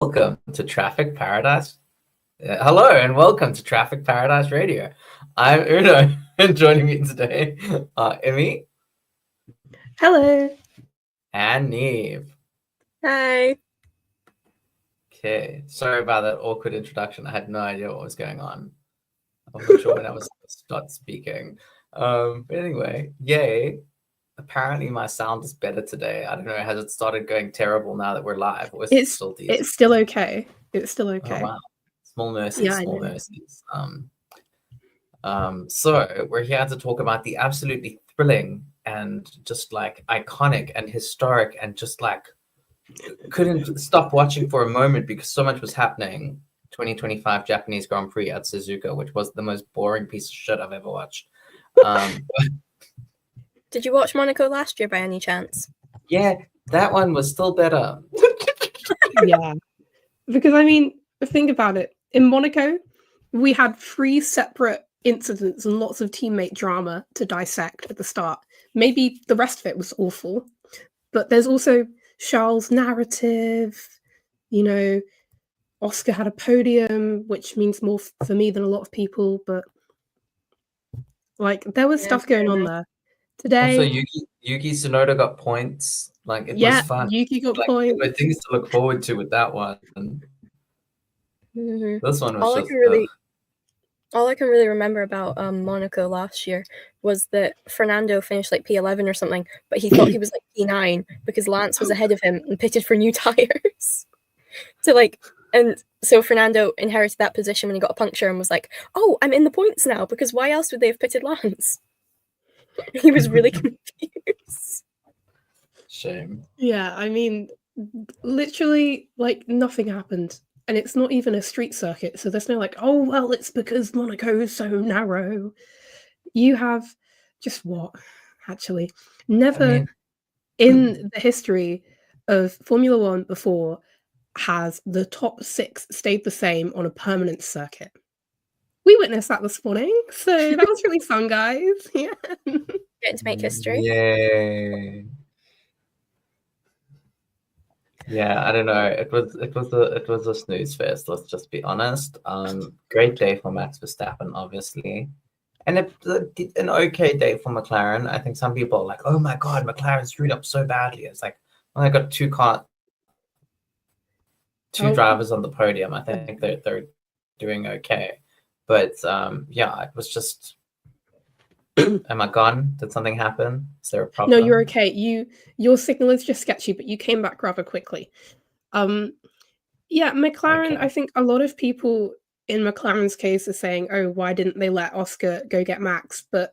welcome to Traffic Paradise. Hello and welcome to Traffic Paradise Radio. I'm Uno, and joining me today are Immy Hello. and Niamh. Hi. Okay, sorry about that awkward introduction. I had no idea what was going on. I wasn't sure when I was going to start speaking. But anyway, yay. Apparently my sound is better today. I don't know, has it started going terrible now that we're live? Or is it still decent? It's still okay. It's still okay. Oh, wow. Small mercies, Yeah, small mercies. So we're here to talk about the absolutely thrilling and just like iconic and historic and just like couldn't stop watching for a moment because so much was happening. 2025 Japanese Grand Prix at Suzuka, which was the most boring piece of shit I've ever watched. Did you watch Monaco last year by any chance? Yeah, that one was still better. Yeah. Because I mean, think about it. In Monaco, we had 3 separate incidents and lots of teammate drama to dissect at the start. Maybe the rest of it was awful, but there's also Charles' narrative. You know, Oscar had a podium, which means more for me than a lot of people, but like there was stuff going on there. Today, also, Yuki Tsunoda got points. Like it was fun. Yuki got like, points. There were things to look forward to with that one. This one was all I can really remember about Monaco last year was that Fernando finished like P11 or something, but he thought he was like P9 because Lance was ahead of him and pitted for new tires. And so Fernando inherited that position when he got a puncture and was like, "Oh, I'm in the points now because why else would they have pitted Lance?" He was really confused. Shame. Yeah, I mean, literally, like nothing happened. And it's not even a street circuit, so there's no like, oh, well, it's because Monaco is so narrow. You have just what? Actually, never in the history of Formula One before has the top 6 stayed the same on a permanent circuit. We witnessed that this morning, so that was really fun, guys. Yeah. Getting to make history. Yay. Yeah, I don't know. It was a snooze fest. Let's just be honest. Great day for Max Verstappen, obviously, and an okay day for McLaren. I think some people are like, "Oh my God, McLaren screwed up so badly." It's like, well, I got two drivers on the podium. I think they're doing okay, but yeah, it was just. Am I gone? Did something happen? Is there a problem? No, you're okay. Your signal is just sketchy, but you came back rather quickly. Yeah, McLaren, Okay. I think a lot of people in McLaren's case are saying, oh, why didn't they let Oscar go get Max? But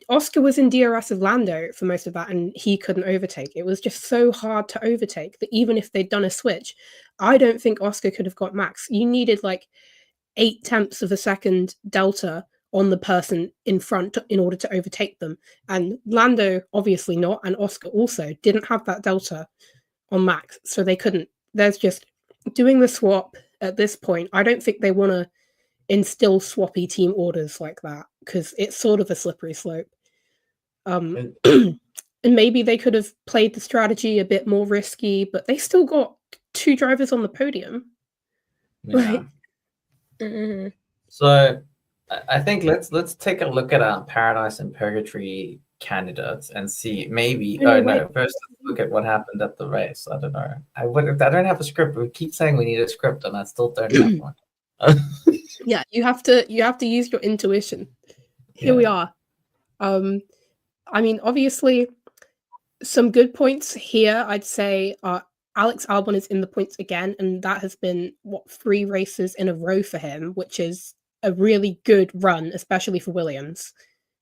Oscar was in DRS of Lando for most of that, and he couldn't overtake. It was just so hard to overtake that even if they'd done a switch, I don't think Oscar could have got Max. You needed like 0.8 of a second delta on the person in front in order to overtake them. And Lando, obviously not, and Oscar also didn't have that delta on Max, so they couldn't. There's just doing the swap at this point. I don't think they want to instill swappy team orders like that because it's sort of a slippery slope. And maybe they could have played the strategy a bit more risky, but they still got 2 drivers on the podium. Yeah. Right? So I think let's take a look at our Paradise and Purgatory candidates and see maybe. First let's look at what happened at the race. I don't know. I don't have a script. We keep saying we need a script, and I still don't have one. Yeah, you have to use your intuition. Here we are. I mean, obviously, some good points here. I'd say Alex Albon is in the points again, and that has been 3 races in a row for him, which is a really good run, especially for Williams.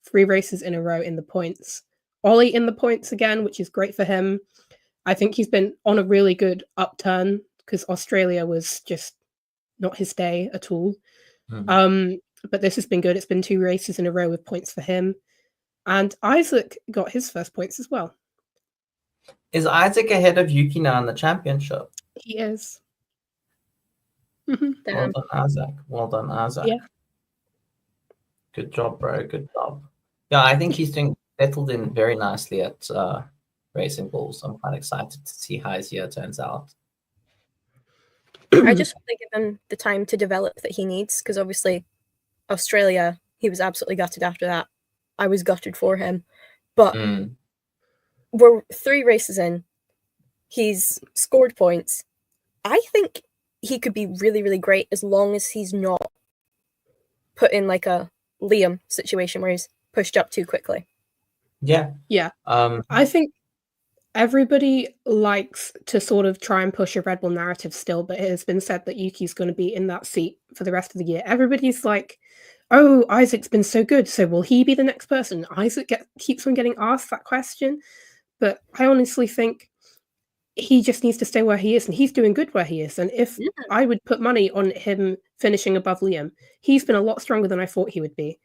3 races in a row in the points. Ollie in the points again, which is great for him. I think he's been on a really good upturn because Australia was just not his day at all. But this has been good. It's been 2 races in a row with points for him. And Isaac got his first points as well. Is Isaac ahead of Yuki now in the championship? He is. Well done, Isaac. Well done, Isaac. Yeah. Good job, bro. Good job. Yeah, I think he's settled in very nicely at Racing Bulls. I'm quite excited to see how his year turns out. I just hope they give him the time to develop that he needs, because obviously Australia, he was absolutely gutted after that. I was gutted for him. But we're 3 races in. He's scored points. I think he could be really, really great as long as he's not put in like a Liam situation where he's pushed up too quickly. Yeah. I think everybody likes to sort of try and push a Red Bull narrative still, but it has been said that Yuki's going to be in that seat for the rest of the year. Everybody's like, oh, Isaac's been so good, so will he be the next person? Isaac keeps on getting asked that question, but I honestly think he just needs to stay where he is, and he's doing good where he is. And if I would put money on him finishing above Liam, he's been a lot stronger than I thought he would be,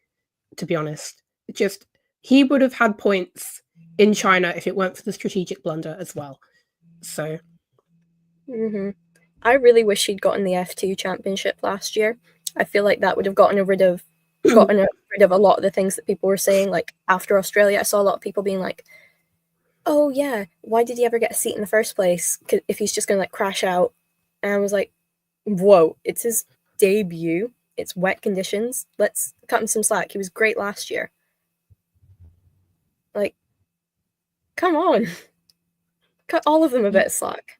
to be honest. Just, he would have had points in China if it weren't for the strategic blunder as well. So. I really wish he'd gotten the F2 championship last year. I feel like that would have gotten rid of a lot of the things that people were saying. Like after Australia, I saw a lot of people being like, oh yeah, why did he ever get a seat in the first place if he's just going to like crash out? And I was like, whoa, it's his debut. It's wet conditions. Let's cut him some slack. He was great last year. Like, come on. Cut all of them a bit of slack.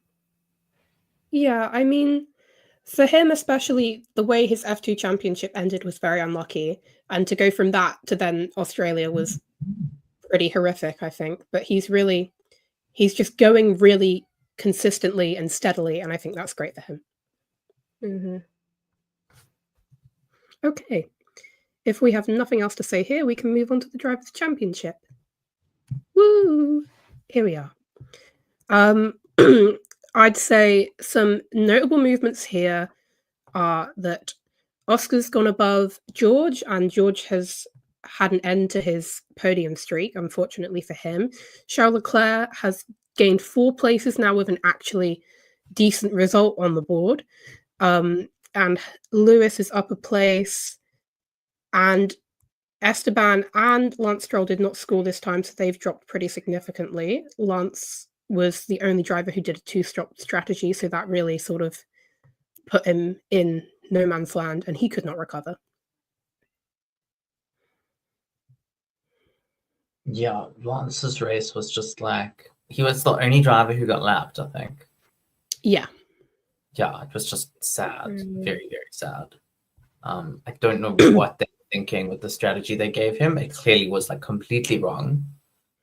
Yeah, I mean, for him especially, the way his F2 championship ended was very unlucky. And to go from that to then Australia was pretty horrific, I think. But he's just going really consistently and steadily, and I think that's great for him. Okay. If we have nothing else to say here, we can move on to the Drivers' Championship. Woo! Here we are. I'd say some notable movements here are that Oscar's gone above George, and George has had an end to his podium streak, unfortunately for him. Charles Leclerc has gained 4 places now with an actually decent result on the board. And Lewis is up a place, and Esteban and Lance Stroll did not score this time, so they've dropped pretty significantly. Lance was the only driver who did a 2-stop strategy, so that really sort of put him in no man's land, and he could not recover. Yeah, Lance's race was just like, he was the only driver who got lapped, I think. Yeah. Yeah, it was just sad. Very, very sad. I don't know what they were thinking with the strategy they gave him. It clearly was like completely wrong,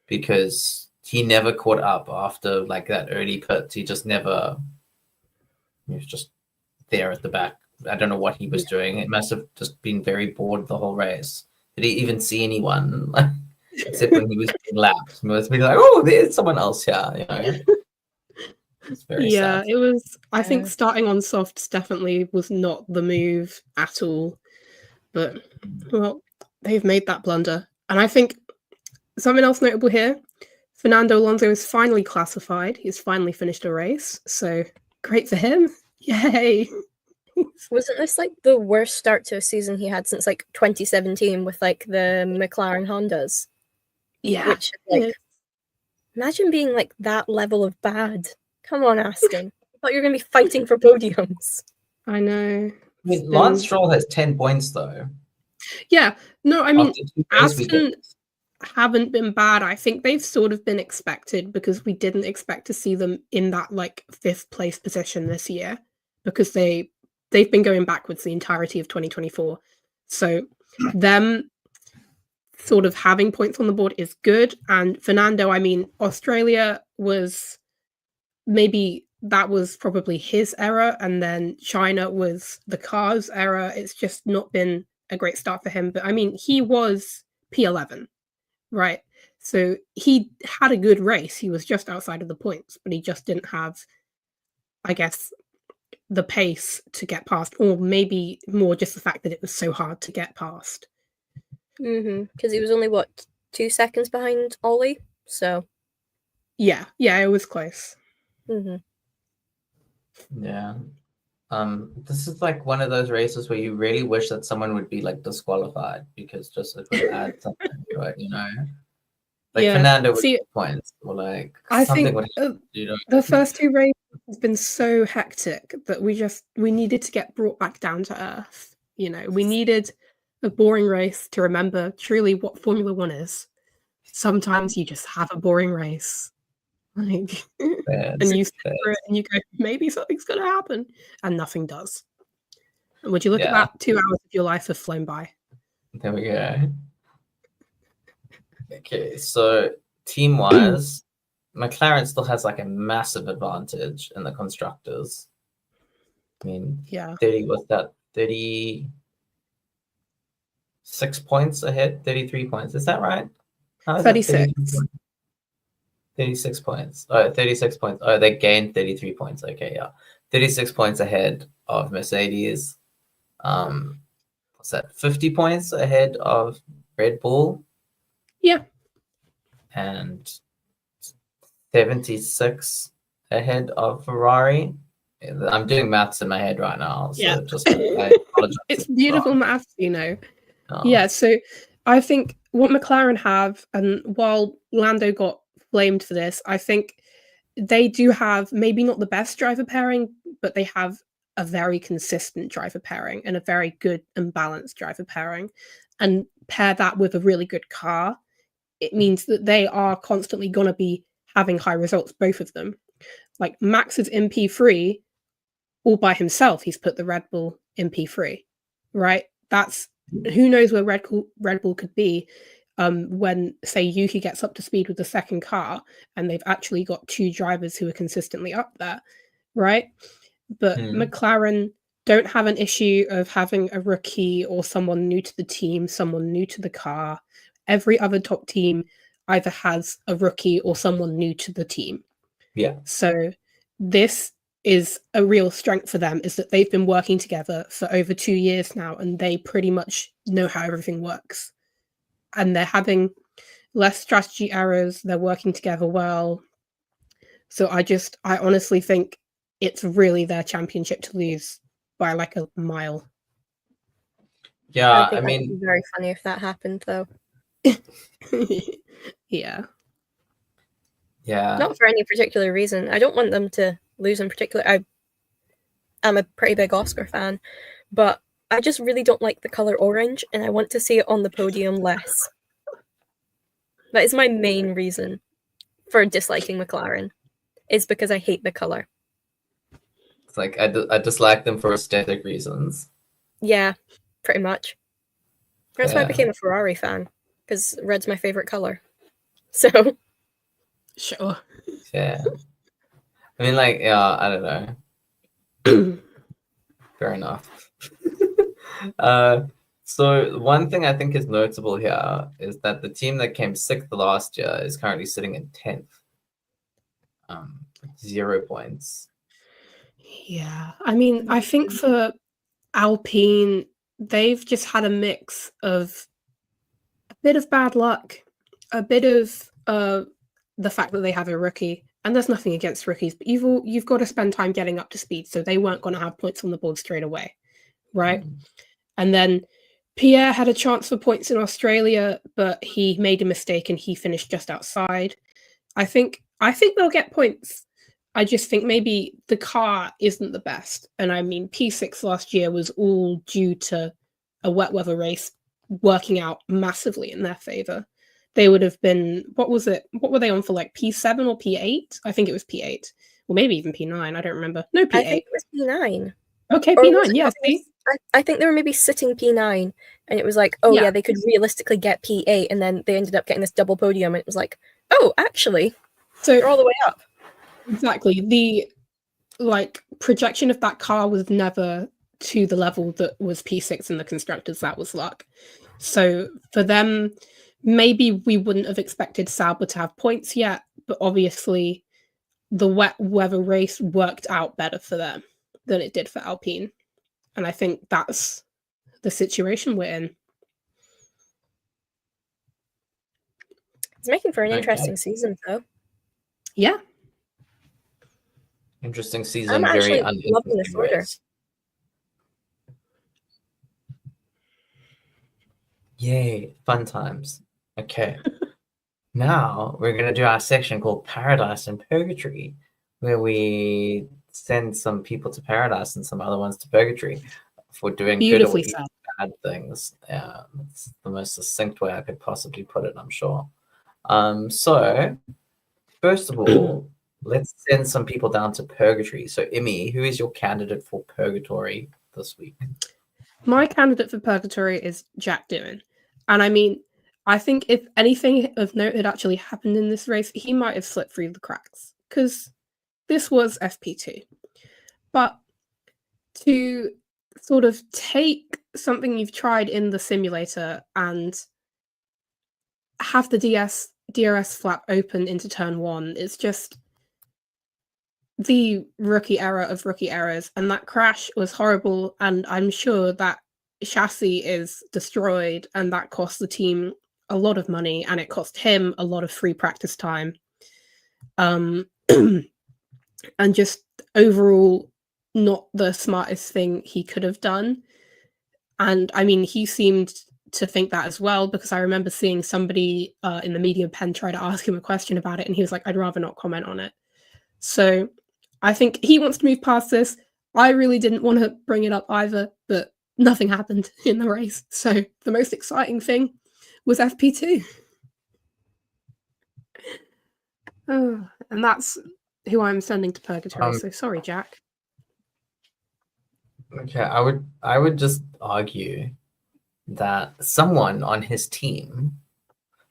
because he never caught up after like that early pit. He was just there at the back. I don't know what he was doing. It must have just been very bored the whole race. Did he even see anyone? Except when he was being lapped. He was being like, oh, there's someone else here. You know? It's very sad. It was, I think starting on softs definitely was not the move at all. But, well, they've made that blunder. And I think something else notable here, Fernando Alonso is finally classified. He's finally finished a race. So, great for him. Yay! Wasn't this like the worst start to a season he had since like 2017 with like the McLaren Hondas? Yeah. Which, like, imagine being like that level of bad. Come on, Aston. I thought you were going to be fighting for podiums. I know. I mean, Lance Stroll has 10 points though. Yeah. No, I mean, Aston haven't been bad. I think they've sort of been expected, because we didn't expect to see them in that like 5th place position this year, because they've been going backwards the entirety of 2024. So them sort of having points on the board is good. And Fernando, I mean, Australia was maybe that was probably his error, and then China was the car's error. It's just not been a great start for him. But I mean, he was P11, right? So he had a good race. He was just outside of the points, but he just didn't have, I guess, the pace to get past, or maybe more just the fact that it was so hard to get past. Because he was only, 2 seconds behind Ollie? So. Yeah, it was close. Yeah. This is like one of those races where you really wish that someone would be like disqualified, because just it would add something to it, you know? Like Fernando would get points, or like I something think would happen, you know? The first 2 races It's been so hectic that we needed to get brought back down to earth. You know, we needed a boring race to remember truly what Formula One is. Sometimes you just have a boring race. Like, and you sit through it and you go, maybe something's going to happen, and nothing does. And would you look at that? 2 hours of your life have flown by. There we go. Okay, so team-wise, McLaren still has like a massive advantage in the constructors. I mean, 36 points ahead, 33 points. Is that right? How is 36. 36 points. Oh, 36 points. Oh, they gained 33 points. Okay, yeah. 36 points ahead of Mercedes. What's that? 50 points ahead of Red Bull. Yeah. And 76 ahead of Ferrari. I'm doing maths in my head right now. So yeah. just I apologize. It's beautiful maths, you know. Yeah, so I think what McLaren have, and while Lando got blamed for this, I think they do have maybe not the best driver pairing, but they have a very consistent driver pairing and a very good and balanced driver pairing. And pair that with a really good car, it means that they are constantly going to be having high results, both of them. Like Max is MP3 all by himself. He's put the Red Bull MP3, right? That's who knows where Red Bull could be when, say, Yuki gets up to speed with the second car and they've actually got two drivers who are consistently up there, right? But McLaren don't have an issue of having a rookie or someone new to the team, someone new to the car. Every other top team either has a rookie or someone new to the team. Yeah. So this is a real strength for them, is that they've been working together for over 2 years now, and they pretty much know how everything works. And they're having less strategy errors. They're working together well. So I honestly think it's really their championship to lose by like a mile. Yeah, I mean, that'd be very funny if that happened, though. Yeah. Not for any particular reason. I don't want them to lose in particular. I'm a pretty big Oscar fan, but I just really don't like the color orange, and I want to see it on the podium less. That is my main reason for disliking McLaren, is because I hate the color. It's like I dislike them for aesthetic reasons. Yeah, pretty much. That's why I became a Ferrari fan, because red's my favorite color. So. Sure. Yeah. I mean, like, yeah, I don't know. Fair enough. So one thing I think is notable here is that the team that came 6th last year is currently sitting in 10th. 0 points. Yeah. I mean, I think for Alpine, they've just had a mix of a bit of bad luck, a bit of the fact that they have a rookie, and there's nothing against rookies, but you've got to spend time getting up to speed, so they weren't going to have points on the board straight away, right? And then Pierre had a chance for points in Australia, but he made a mistake and he finished just outside. I think they'll get points. I just think maybe the car isn't the best. And I mean, P6 last year was all due to a wet weather race working out massively in their favor. They would have been, what were they on for, like P7 or P8? I think it was P8. Or maybe even P9, I don't remember. No, P8. I think it was P9. Okay, P9, yeah. I think they were maybe sitting P9, and it was like, oh yeah, they could realistically get P8, and then they ended up getting this double podium, and it was like, oh, actually, so they're all the way up. Exactly. The projection of that car was never to the level that was P6 in the constructors. That was luck. So for them, maybe we wouldn't have expected Sauber to have points yet, but obviously the wet weather race worked out better for them than it did for Alpine. And I think that's the situation we're in. It's making for an interesting season, though. Yeah. Interesting season. I'm very actually loving this order. Yay, fun times. Okay. Now we're going to do our section called Paradise and Purgatory, where we send some people to paradise and some other ones to purgatory for doing Beautifully good or said. bad things. Yeah, that's the most succinct way I could possibly put it, I'm sure. So, first of all, let's send some people down to purgatory. So, Immy, who is your candidate for purgatory this week? My candidate for purgatory is Jack Doohan. And I mean, I think if anything of note had actually happened in this race, he might have slipped through the cracks. Because this was FP2. But to sort of take something you've tried in the simulator and have the DRS flap open into turn 1, it's just the rookie error of rookie errors, and that crash was horrible, and I'm sure that chassis is destroyed, and that cost the team a lot of money, and it cost him a lot of free practice time. And just overall not the smartest thing he could have done. And I mean, he seemed to think that as well, because I remember seeing somebody in the media pen try to ask him a question about it, and he was like, I'd rather not comment on it. So I think he wants to move past this. I really didn't want to bring it up either, but nothing happened in the race. So the most exciting thing was FP2. Oh, and that's who I'm sending to purgatory. So sorry, Jack. Okay, I would just argue that someone on his team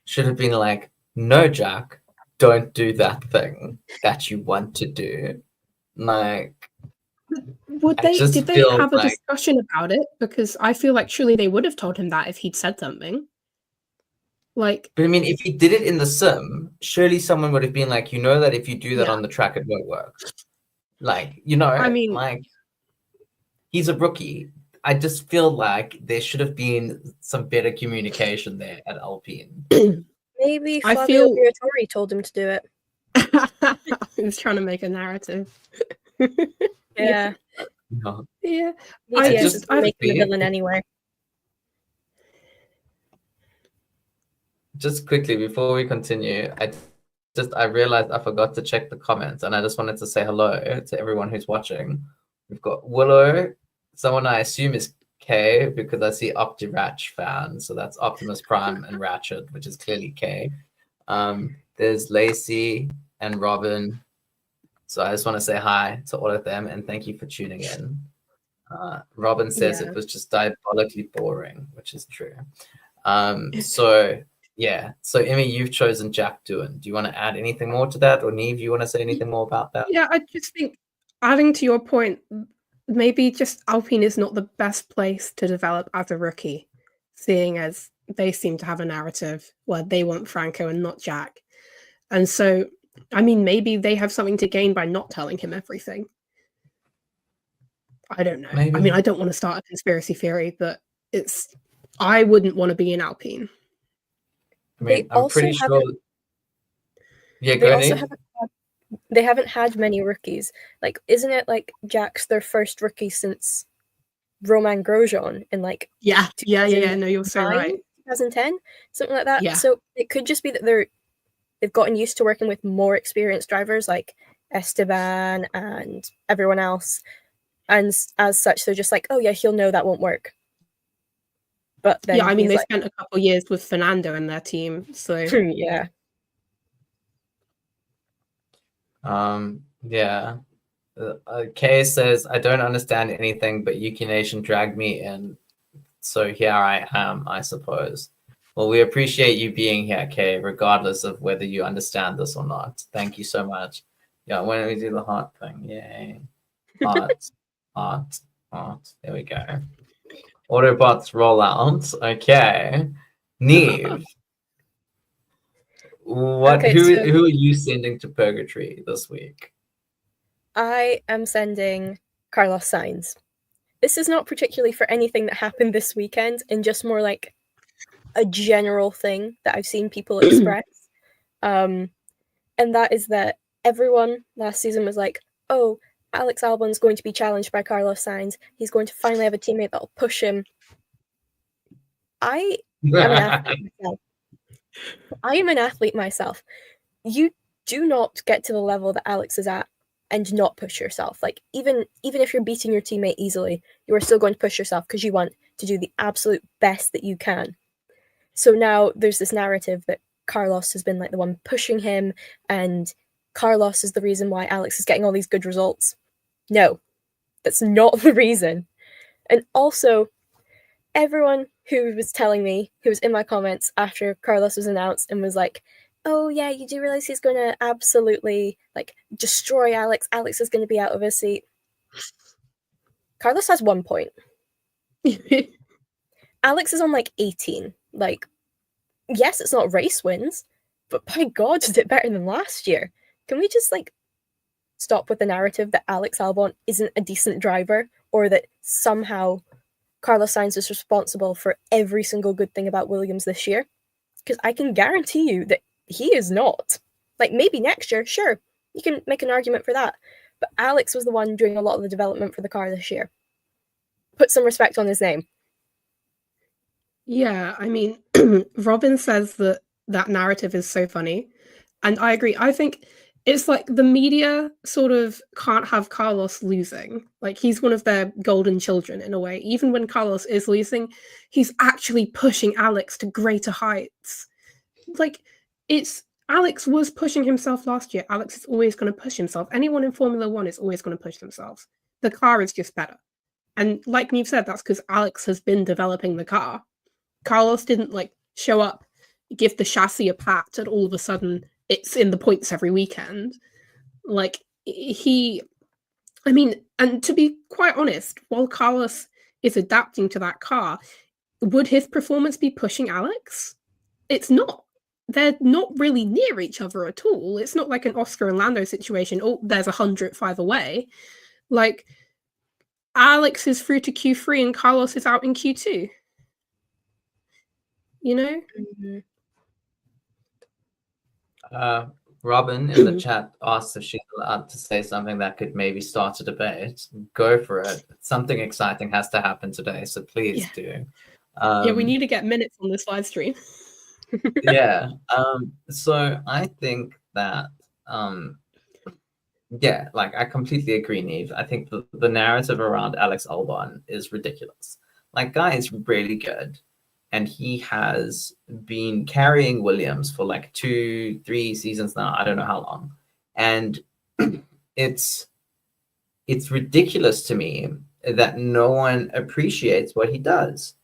should have been like, no, Jack, don't do that thing that you want to do. Like, did they have a discussion about it? Because I feel like surely they would have told him that if he'd said something. Like, but I mean, if he did it in the sim, surely someone would have been like, you know that if you do that on the track, it won't work. Like, you know, I mean, like, he's a rookie. I just feel like there should have been some better communication there at Alpine. Maybe Flavio Briatore told him to do it. He was trying to make a narrative. Yeah. No. Yeah. I just make the villain anyway. Just quickly before we continue, I realized I forgot to check the comments, and I just wanted to say hello to everyone who's watching. We've got Willow, someone I assume is K, because I see OptiRatch fan, so that's Optimus Prime and Ratchet, which is clearly K. There's Lacey and Robin. So I just want to say hi to all of them and thank you for tuning in. Robin says it was just diabolically boring, which is true. So Immy, you've chosen Jack Doohan. Do you want to add anything more to that, or Niamh, you want to say anything more about that? Yeah, I just think, adding to your point, maybe just Alpine is not the best place to develop as a rookie, seeing as they seem to have a narrative where they want Franco and not Jack. And so, I mean, maybe they have something to gain by not telling him everything. I don't know. Maybe. I mean, I don't want to start a conspiracy theory, but I wouldn't want to be in Alpine. I mean, I'm pretty sure. Yeah, go ahead. They haven't had many rookies. Like, isn't it like Jack's their first rookie since Romain Grosjean in like Yeah. No, you're so right. 2010, something like that. Yeah. So it could just be that they've gotten used to working with more experienced drivers like Esteban and everyone else, and as such, they're just like, oh yeah, he'll know that won't work. But then I mean, they spent a couple years with Fernando in their team, so yeah. Kay says, I don't understand anything, but Yuki Nation dragged me in, so here I am, I suppose. Well, we appreciate you being here, Kay, regardless of whether you understand this or not. Thank you so much. Yeah, when we do the heart thing, yay. Heart. There we go. Autobots roll out. Okay. Niamh. Who are you sending to purgatory this week? I am sending Carlos Sainz. This is not particularly for anything that happened this weekend, and just more like a general thing that I've seen people express. And that is that everyone last season was like, oh, Alex Albon's going to be challenged by Carlos Sainz. He's going to finally have a teammate that'll push him. I am an athlete myself. You do not get to the level that Alex is at and not push yourself. Like, even if you're beating your teammate easily, you are still going to push yourself because you want to do the absolute best that you can. So now there's this narrative that Carlos has been like the one pushing him, and Carlos is the reason why Alex is getting all these good results. No, that's not the reason. And also, everyone who was telling me, who was in my comments after Carlos was announced and was like, oh yeah, you do realize he's going to absolutely like destroy Alex. Alex is going to be out of his seat. Carlos has 1 point. Alex is on like 18. Like, yes, it's not race wins, but by God, is it better than last year? Can we just like stop with the narrative that Alex Albon isn't a decent driver, or that somehow Carlos Sainz is responsible for every single good thing about Williams this year? Because I can guarantee you that he is not. Like, maybe next year, sure, you can make an argument for that. But Alex was the one doing a lot of the development for the car this year. Put some respect on his name. Yeah, I mean, Robin says that narrative is so funny. And I agree. I think it's like the media sort of can't have Carlos losing. Like, he's one of their golden children in a way. Even when Carlos is losing, he's actually pushing Alex to greater heights. Like, Alex was pushing himself last year. Alex is always going to push himself. Anyone in Formula One is always going to push themselves. The car is just better. And like Niamh said, that's because Alex has been developing the car. Carlos didn't like show up, give the chassis a pat, and all of a sudden it's in the points every weekend. Like, and to be quite honest, while Carlos is adapting to that car, would his performance be pushing Alex? It's not. They're not really near each other at all. It's not like an Oscar and Lando situation. Oh, there's 105 away. Like, Alex is through to Q3 and Carlos is out in Q2. You know? Mm-hmm. Robin in the chat asked if she's allowed to say something that could maybe start a debate. Go for it. Something exciting has to happen today, so please do. Yeah, we need to get minutes on this live stream. Yeah. So I think that like I completely agree, Niamh. I think the narrative around Alex Albon is ridiculous. Like, guy is really good, and he has been carrying Williams for like 2-3 seasons now. I don't know how long. And it's ridiculous to me that no one appreciates what he does.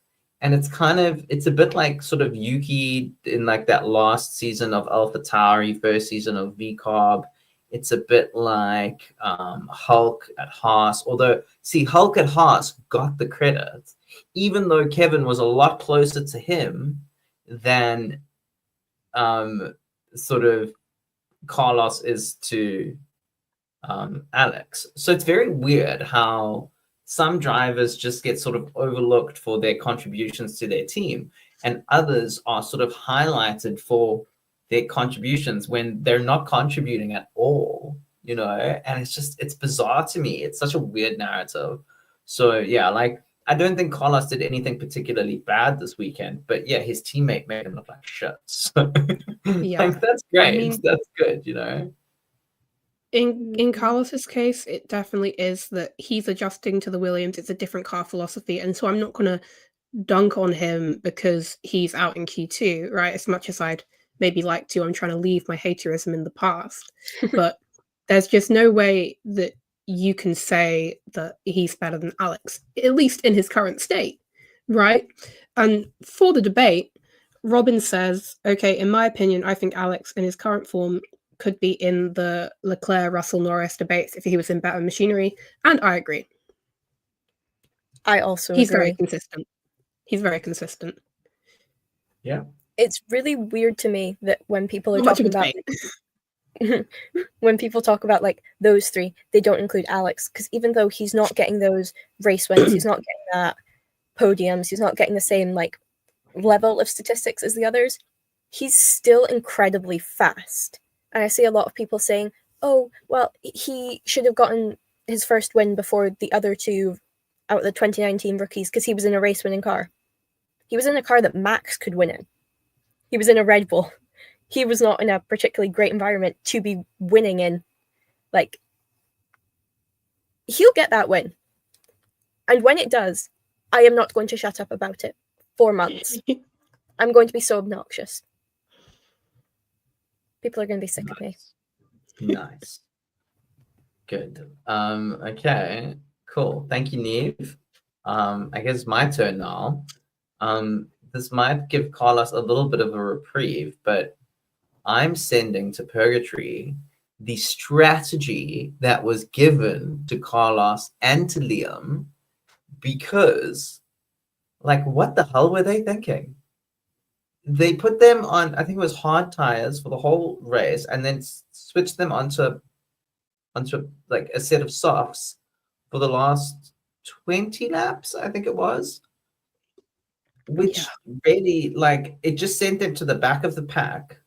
And it's a bit like sort of Yuki in like that last season of AlphaTauri, first season of VCarb. It's a bit like Hulk at Haas. Although, see, Hulk at Haas got the credit, even though Kevin was a lot closer to him than sort of Carlos is to Alex. So it's very weird how some drivers just get sort of overlooked for their contributions to their team, and others are sort of highlighted for their contributions when they're not contributing at all, you know? And it's bizarre to me. It's such a weird narrative. So yeah, like, I don't think Carlos did anything particularly bad this weekend, but yeah, his teammate made him look like shit. So Yeah, like, that's great. I mean, that's good, you know? In Carlos's case, it definitely is that he's adjusting to the Williams. It's a different car philosophy. And so I'm not going to dunk on him because he's out in Q2, right? As much as I'd maybe like to, I'm trying to leave my haterism in the past. But there's just no way that you can say that he's better than Alex, at least in his current state, right? And for the debate, Robin says, okay, in my opinion, I think Alex in his current form could be in the Leclerc, Russell, Norris debates if he was in better machinery. And I agree. I also He's agree. very consistent. He's very consistent. Yeah. It's really weird to me that when people are talking about when people talk about like those three, they don't include Alex, because even though he's not getting those race wins, he's not getting that podiums, he's not getting the same like level of statistics as the others, he's still incredibly fast. And I see a lot of people saying, oh, well, he should have gotten his first win before the other two out of the 2019 rookies because he was in a race-winning car. He was in a car that Max could win in. He was in a Red Bull. He was not in a particularly great environment to be winning in. Like, he'll get that win. And when it does, I am not going to shut up about it for months. I'm going to be so obnoxious. People are going to be sick of me. Nice. Good. Okay. Cool. Thank you, Niamh. I guess it's my turn now. This might give Carlos a little bit of a reprieve, but I'm sending to purgatory the strategy that was given to Carlos and to Liam, because, like, what the hell were they thinking? They put them on, I think it was hard tires for the whole race, and then switched them onto like a set of softs for the last 20 laps, I think it was. Which really, like, it just sent them to the back of the pack.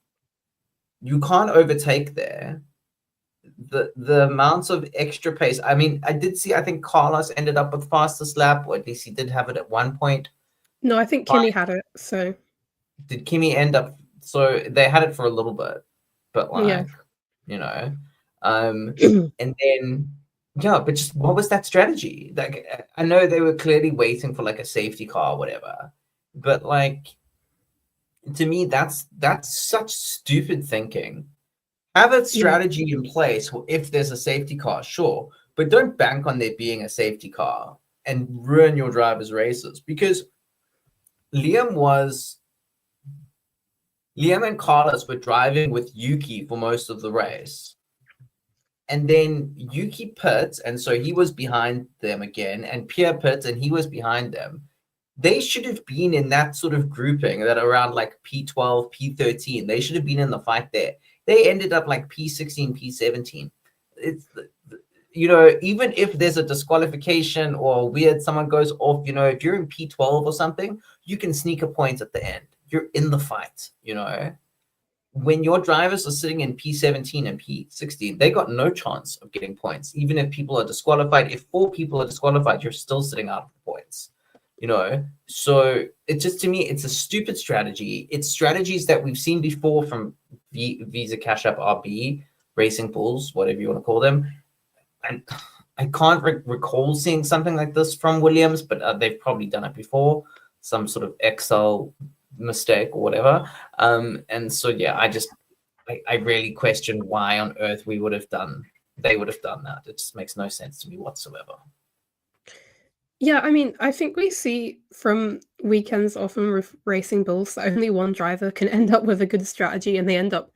You can't overtake there. The amounts of extra pace. I mean, I think Carlos ended up with fastest lap, or at least he did have it at one point. No, I think Kimmy had it. So did Kimmy end up? So they had it for a little bit, but like, you know, and then but just what was that strategy? Like, I know they were clearly waiting for like a safety car or whatever, but like, to me, that's such stupid thinking. Have a strategy in place if there's a safety car, sure, but don't bank on there being a safety car and ruin your driver's races, because Liam and Carlos were driving with Yuki for most of the race. And then Yuki pits, and so he was behind them again, and Pierre pits, and he was behind them. They should have been in that sort of grouping that around like P12, P13. They should have been in the fight there. They ended up like P16, P17. It's, you know, even if there's a disqualification or weird, someone goes off, you know, if you're in P12 or something, you can sneak a point at the end. You're in the fight, you know. When your drivers are sitting in P17 and P16, they got no chance of getting points. Even if people are disqualified, if 4 people are disqualified, you're still sitting out of the points, you know. So it just, to me, it's a stupid strategy. It's strategies that we've seen before from Visa Cash App RB, Racing Bulls, whatever you want to call them. And I can't recall seeing something like this from Williams, but they've probably done it before, some sort of Excel mistake or whatever. And so, yeah, I really question why on earth they would have done that. It just makes no sense to me whatsoever. Yeah, I mean, I think we see from weekends often with Racing Bulls that only one driver can end up with a good strategy, and they end up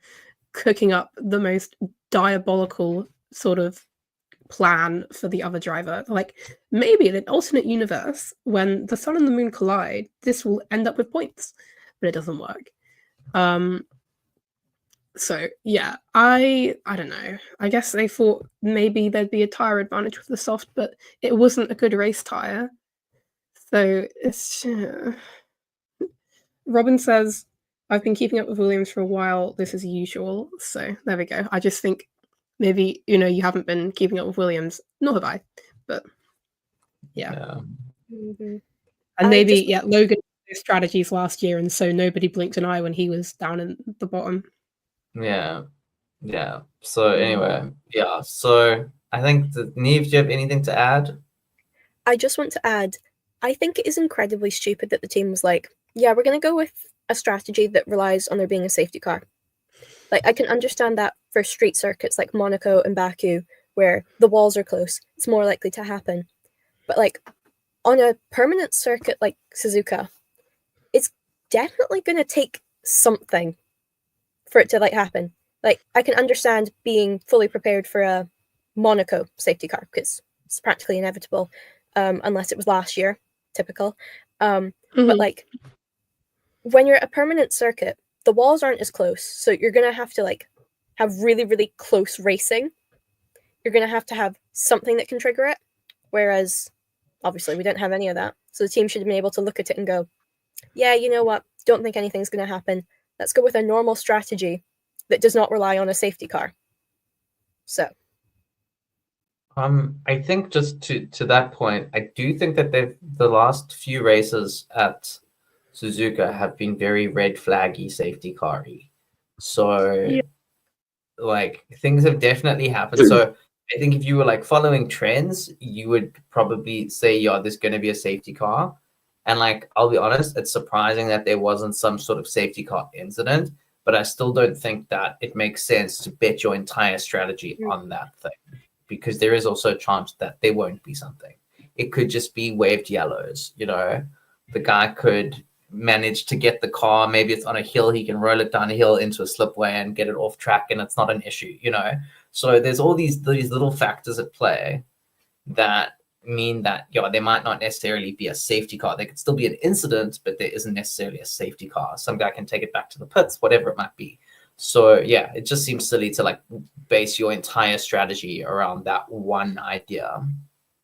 cooking up the most diabolical sort of plan for the other driver. Like, maybe in an alternate universe, when the sun and the moon collide, this will end up with points, but it doesn't work. So yeah, I don't know. I guess they thought maybe there'd be a tire advantage with the soft, but it wasn't a good race tire. So it's Robin says, I've been keeping up with Williams for a while. This is usual. So there we go. I just think maybe, you know, you haven't been keeping up with Williams. Nor have I. But yeah. Mm-hmm. And maybe, Logan had strategies last year, and so nobody blinked an eye when he was down in the bottom. Yeah. So anyway, so I think Niamh, do you have anything to add? I just want to add, I think it is incredibly stupid that the team was like, yeah, we're going to go with a strategy that relies on there being a safety car. Like, I can understand that for street circuits like Monaco and Baku, where the walls are close, it's more likely to happen. But like on a permanent circuit like Suzuka, it's definitely going to take something for it to like happen. Like, I can understand being fully prepared for a Monaco safety car because it's practically inevitable, unless it was last year, typical. But like, when you're at a permanent circuit, the walls aren't as close, so you're gonna have to like have really, really close racing. You're gonna have to have something that can trigger it, whereas obviously we don't have any of that. So the team should have been able to look at it and go, yeah, you know what? Don't think anything's gonna happen. Let's go with a normal strategy that does not rely on a safety car. So I think just to that point, I do think that the last few races at Suzuka have been very red flaggy safety car-y. So like, things have definitely happened. So I think if you were like following trends, you would probably say, yeah, there's going to be a safety car. And like, I'll be honest, it's surprising that there wasn't some sort of safety car incident, but I still don't think that it makes sense to bet your entire strategy on that thing, because there is also a chance that there won't be something. It could just be waved yellows, you know. The guy could manage to get the car, maybe it's on a hill, he can roll it down a hill into a slipway and get it off track, and it's not an issue, you know. So there's all these little factors at play that mean that, yeah, there might not necessarily be a safety car. There could still be an incident, but there isn't necessarily a safety car. Some guy can take it back to the pits, whatever it might be. So yeah, it just seems silly to like base your entire strategy around that one idea.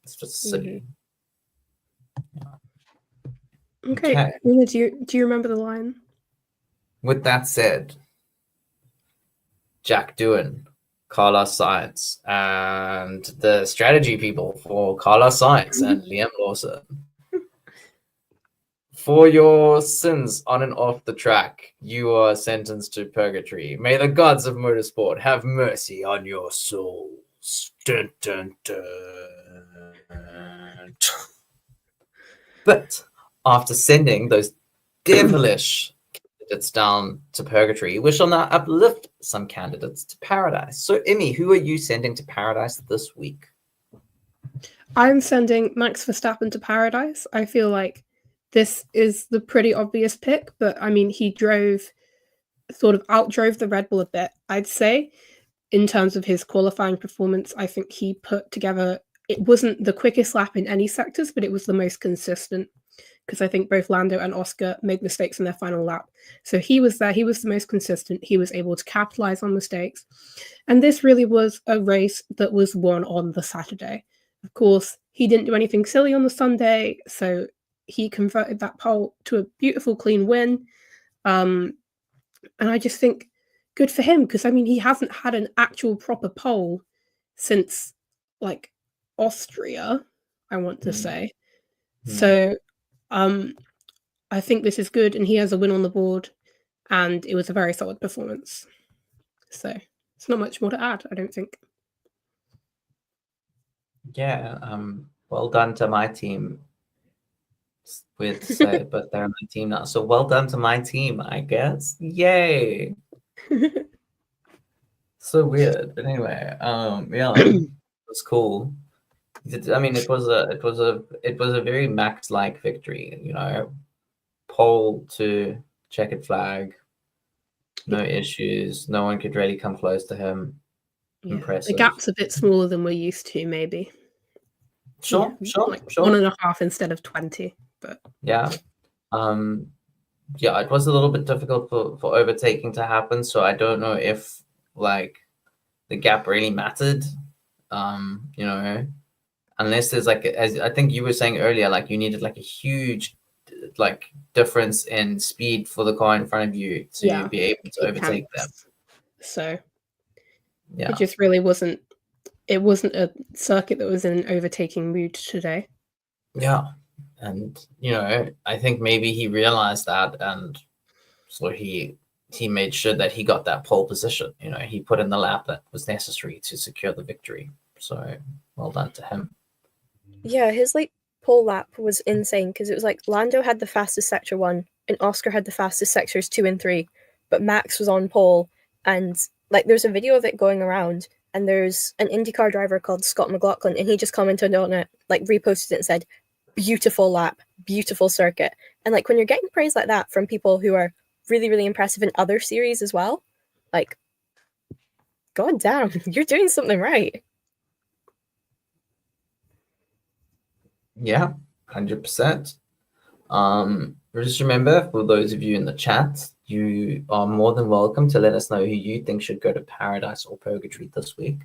It's just silly. Okay. Una, do you remember the line? With that said, Jack Doohan, Carlos Science, and the strategy people for Carlos Science and Liam Lawson. For your sins on and off the track, you are sentenced to purgatory. May the gods of motorsport have mercy on your souls. Dun, dun, dun. But after sending those devilish candidates down to purgatory, we shall now uplift some candidates to paradise. So, Immy, who are you sending to paradise this week? I'm sending Max Verstappen to paradise. I feel like this is the pretty obvious pick, but I mean, he sort of outdrove the Red Bull a bit, I'd say, in terms of his qualifying performance. I think he put together, it wasn't the quickest lap in any sectors, but it was the most consistent, because I think both Lando and Oscar made mistakes in their final lap. So he was there, he was the most consistent, he was able to capitalize on mistakes. And this really was a race that was won on the Saturday. Of course, he didn't do anything silly on the Sunday, so he converted that pole to a beautiful, clean win. And I just think good for him, because I mean, he hasn't had an actual proper pole since like Austria, I want to say. So I think this is good, and he has a win on the board, and it was a very solid performance. So it's not much more to add, I don't think. Yeah, well done to my team. It's weird to say, but they're my team now. So well done to my team, I guess. Yay! So weird, but anyway, yeah, it was cool. I mean, it was a very Max-like victory, you know, pole to checkered flag, no issues, no one could really come close to him. Yeah. Impressive. The gap's a bit smaller than we're used to, maybe. Sure. Like 1.5 instead of 20, but yeah. Yeah, it was a little bit difficult for overtaking to happen, so I don't know if like the gap really mattered. You know, unless there's like, as I think you were saying earlier, like you needed like a huge like difference in speed for the car in front of you to be able to overtake them. So yeah, it just really wasn't. It wasn't a circuit that was in an overtaking mood today. Yeah, and you know, I think maybe he realized that, and so he made sure that he got that pole position. You know, he put in the lap that was necessary to secure the victory. So well done to him. Yeah, his like pole lap was insane, because it was like Lando had the fastest sector 1 and Oscar had the fastest sectors 2 and 3, but Max was on pole, and like there's a video of it going around, and there's an IndyCar driver called Scott McLaughlin, and he just commented on it, like reposted it and said, beautiful lap, beautiful circuit. And like when you're getting praise like that from people who are really, really impressive in other series as well, like, god damn, you're doing something right. Yeah, 100%. Just remember, for those of you in the chat, you are more than welcome to let us know who you think should go to paradise or purgatory this week,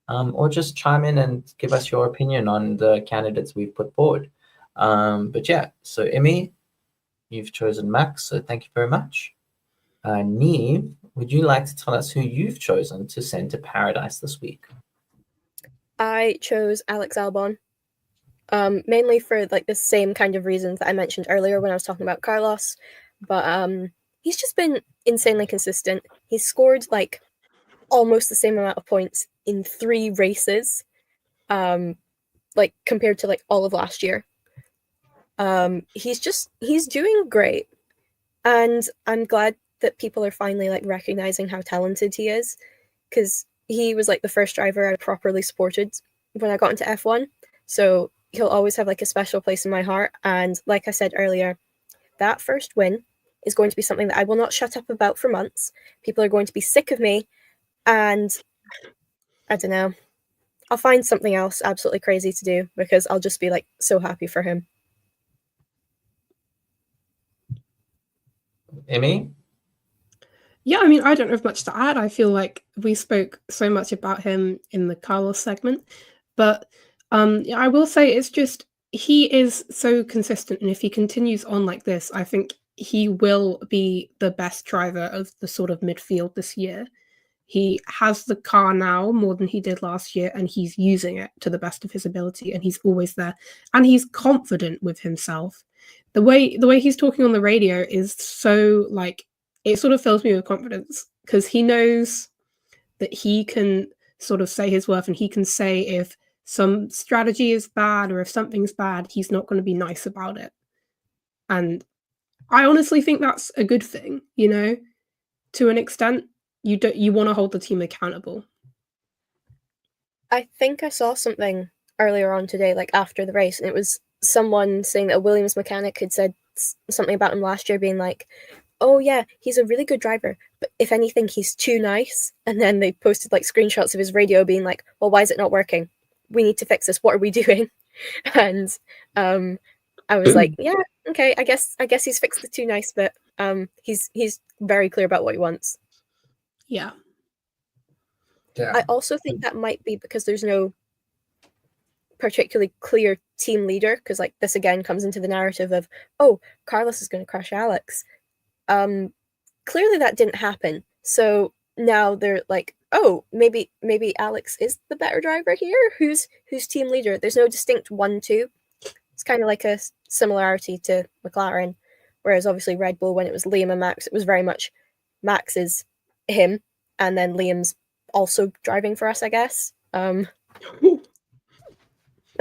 or just chime in and give us your opinion on the candidates we've put forward. But yeah, so Immy, you've chosen Max, so thank you very much. Niamh, would you like to tell us who you've chosen to send to paradise this week? I chose Alex Albon. Mainly for like the same kind of reasons that I mentioned earlier when I was talking about Carlos, but he's just been insanely consistent. He's scored like almost the same amount of points in 3 races, like compared to like all of last year. He's doing great, and I'm glad that people are finally like recognizing how talented he is, because he was like the first driver I properly supported when I got into F1. So he'll always have like a special place in my heart. And like I said earlier, that first win is going to be something that I will not shut up about for months. People are going to be sick of me, and I don't know. I'll find something else absolutely crazy to do because I'll just be like so happy for him. Immy? Yeah, I mean, I don't have much to add. I feel like we spoke so much about him in the Carlos segment, but yeah, I will say it's just he is so consistent, and if he continues on like this, I think he will be the best driver of the sort of midfield this year. He has the car now more than he did last year, and he's using it to the best of his ability, and he's always there, and he's confident with himself. The way he's talking on the radio is so like it sort of fills me with confidence because he knows that he can sort of say his worth, and he can say if some strategy is bad or if something's bad, he's not going to be nice about it. And I honestly think that's a good thing, you know, to an extent. You want to hold the team accountable. I think I saw something earlier on today, like after the race, and it was someone saying that a Williams mechanic had said something about him last year, being like, oh yeah, he's a really good driver, but if anything, he's too nice. And then they posted like screenshots of his radio being like, well, why is it not working? We need to fix this. What are we doing? And I was like, yeah, okay, I guess he's fixed the too nice bit. He's very clear about what he wants. Yeah. I also think that might be because there's no particularly clear team leader, because like this again comes into the narrative of, oh, Carlos is going to crush Alex. Clearly that didn't happen. So now they're like, oh, maybe Alex is the better driver here. Who's team leader? There's no distinct 1-2. It's kind of like a similarity to McLaren, whereas obviously Red Bull, when it was Liam and Max, it was very much Max is him, and then Liam's also driving for us, I guess. That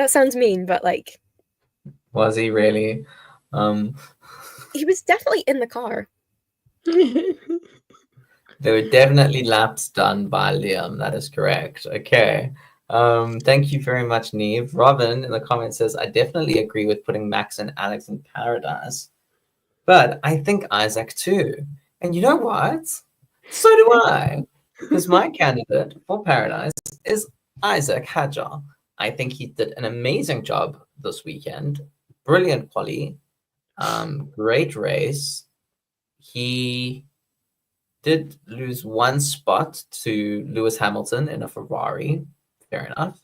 sounds mean, but like, Was he really? he was definitely in the car. There were definitely laps done by Liam. That is correct. Okay. Thank you very much, Niamh. Robin in the comments says, I definitely agree with putting Max and Alex in paradise, but I think Isaac too. And you know what? So do I. Because my candidate for paradise is Isaac Hadjar. I think he did an amazing job this weekend. Brilliant quali. Great race. He did lose one spot to Lewis Hamilton in a Ferrari. Fair enough.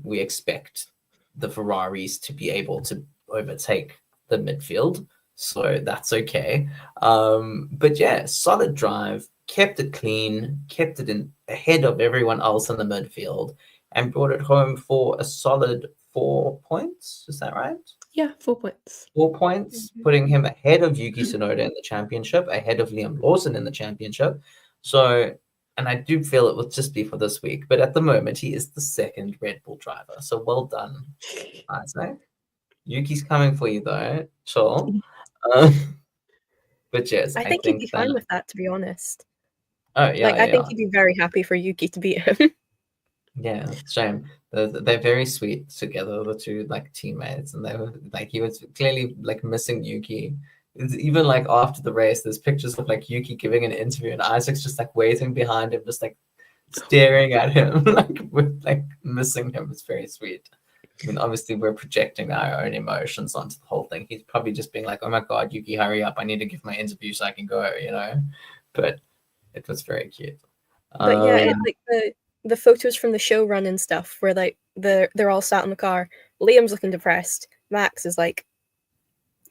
We expect the Ferraris to be able to overtake the midfield, so that's okay. But yeah, solid drive, kept it clean, kept it in ahead of everyone else in the midfield, and brought it home for a solid 4 points. Is that right? Yeah, 4 points. 4 points, putting him ahead of Yuki Tsunoda in the championship, ahead of Liam Lawson in the championship. So, and I do feel it will just be for this week, but at the moment, he is the second Red Bull driver. So well done, Isaac. Yuki's coming for you, though. Sure. But yes, I think he'd be fine with that, to be honest. Oh, yeah. Like, I think he'd be very happy for Yuki to beat him. Yeah, shame. They're very sweet together, the two like teammates, and they were like he was clearly like missing Yuki. It's even like after the race, there's pictures of like Yuki giving an interview, and Isaac's just like waiting behind him, just like staring at him, like with like missing him. It's very sweet. I mean, obviously we're projecting our own emotions onto the whole thing. He's probably just being like, "Oh my God, Yuki, hurry up! I need to give my interview so I can go," you know. But it was very cute. But yeah, it's like the photos from the show run and stuff where like they're all sat in the car. Liam's looking depressed. Max is like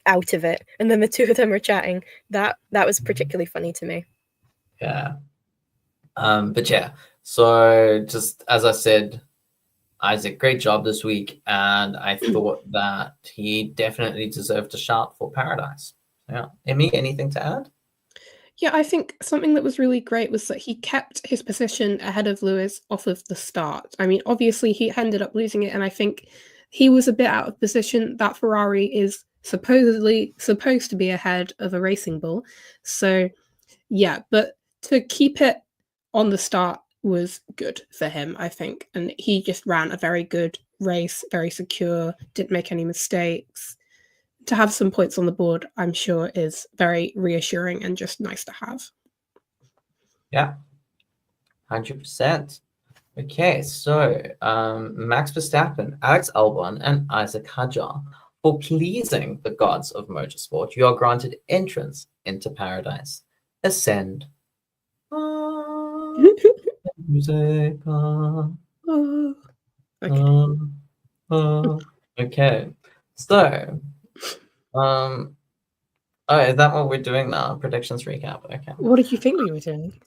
out of it, and then the two of them are chatting. That was particularly funny to me. Yeah. But yeah, so just as I said, Isaac, great job this week, and I thought that he definitely deserved a shout for Paradise. Yeah. Immy, anything to add? Yeah, I think something that was really great was that he kept his position ahead of Lewis off of the start. I mean, obviously he ended up losing it, and I think he was a bit out of position. That Ferrari is supposedly supposed to be ahead of a racing bull. So, yeah, but to keep it on the start was good for him, I think. And he just ran a very good race, very secure, didn't make any mistakes. To have some points on the board, I'm sure, is very reassuring and just nice to have. Yeah, 100%. Okay, so Max Verstappen, Alex Albon, and Isaac Hadjar, for pleasing the gods of motorsport, you are granted entrance into paradise. Ascend. Music. Okay, so oh, is that what we're doing now? Predictions recap. Okay. What did you think we were doing?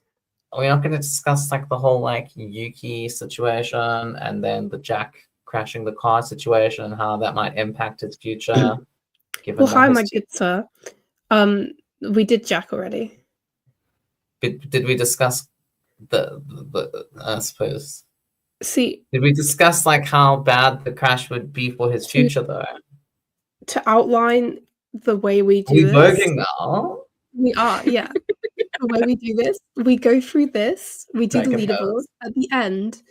Are we not going to discuss like the whole like Yuki situation and then the Jack crashing the car situation and how that might impact his future? Well, hi, my good sir. We did Jack already. Did we discuss the I suppose? See, did we discuss like how bad the crash would be for his future though? To outline the way we do this. Are we voting now? We are, yeah. The way we do this, we go through this, we do the leaderboard. At the end,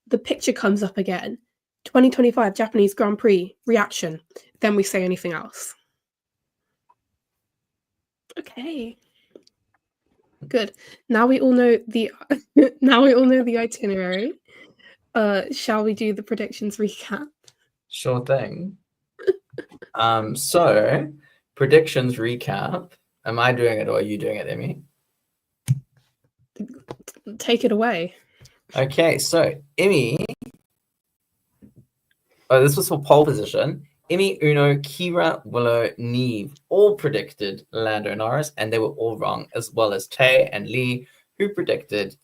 the picture comes up again. 2025 Japanese Grand Prix reaction. Then we say anything else. Okay. Good. Now we all know the itinerary. Shall we do the predictions recap? Sure thing. So predictions recap. Am I doing it or are you doing it, Immy? Take it away. Okay, so Immy. Oh, this was for pole position. Immy, Uno, Kira, Willow, Niamh all predicted Lando Norris, and they were all wrong, as well as Tay and Lee, who predicted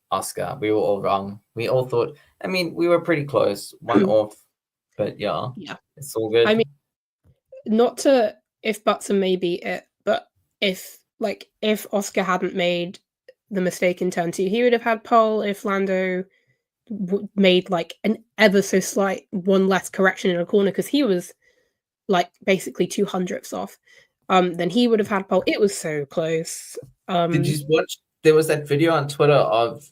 Oscar. We were all wrong. We all thought, I mean, we were pretty close, one off, but yeah, it's all good. I mean, not to if buts and maybe it, but if Oscar hadn't made the mistake in turn 2, he would have had pole. If Lando made like an ever so slight one less correction in a corner, because he was like basically 200ths off, then he would have had pole. It was so close. Did you watch? There was that video on Twitter of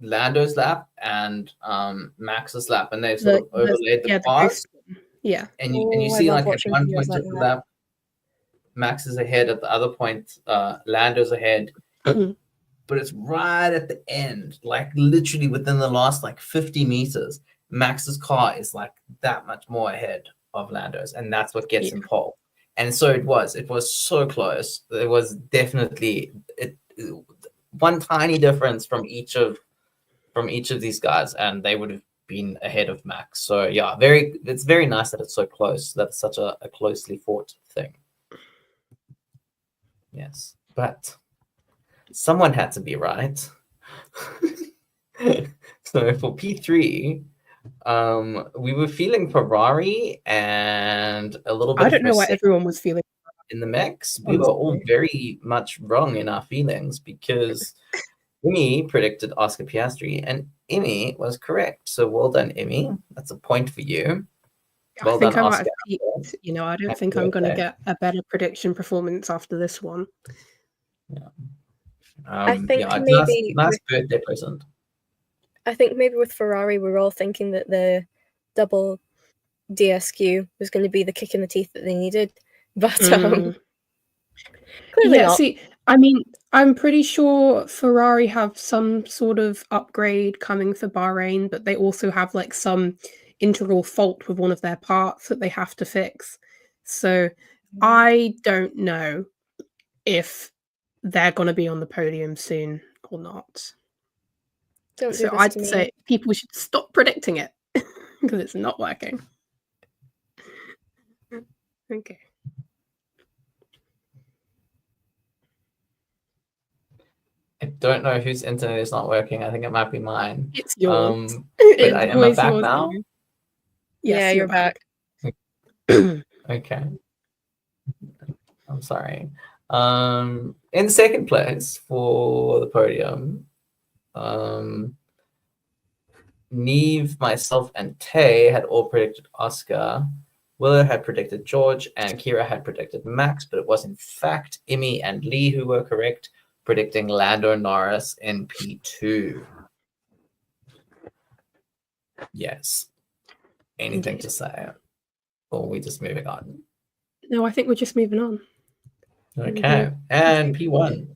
Lando's lap and Max's lap, and they sort of overlaid the bars. Yeah, and you see like at one point of the lap, Max is ahead. At the other point, Lando's ahead. But it's right at the end, like literally within the last like 50 meters, Max's car is like that much more ahead of Lando's, and that's what gets him pole. And so it was so close. It was definitely one tiny difference from each of these guys, and they would have been ahead of Max. So yeah, it's very nice that it's so close. That's such a closely fought thing. Yes, but someone had to be right. So for P3, we were feeling Ferrari and a little bit. I don't know what everyone was feeling in the mix. We were all very much wrong in our feelings because Immy predicted Oscar Piastri and Immy was correct. So well done, Immy. That's a point for you. Well done, Oscar. I don't think I'm going to get a better prediction performance after this one. Yeah. I think maybe nice birthday present. I think maybe with Ferrari, we were all thinking that the double DSQ was going to be the kick in the teeth that they needed, but clearly not. See, I mean, I'm pretty sure Ferrari have some sort of upgrade coming for Bahrain, but they also have like some integral fault with one of their parts that they have to fix. So I don't know if they're going to be on the podium soon or not. So I'd say people should stop predicting it because it's not working. Okay. I don't know whose internet is not working. I think it might be mine. It's yours. But am I back now? Yes, yeah, you're back. Okay. I'm sorry. In second place for the podium, Niamh, myself, and Tay had all predicted Oscar. Willow had predicted George, and Kira had predicted Max, but it was in fact Immy and Lee who were correct, predicting Lando Norris in P2. Yes. Anything to say? Or are we just moving on? No, I think we're just moving on. Okay. And P1,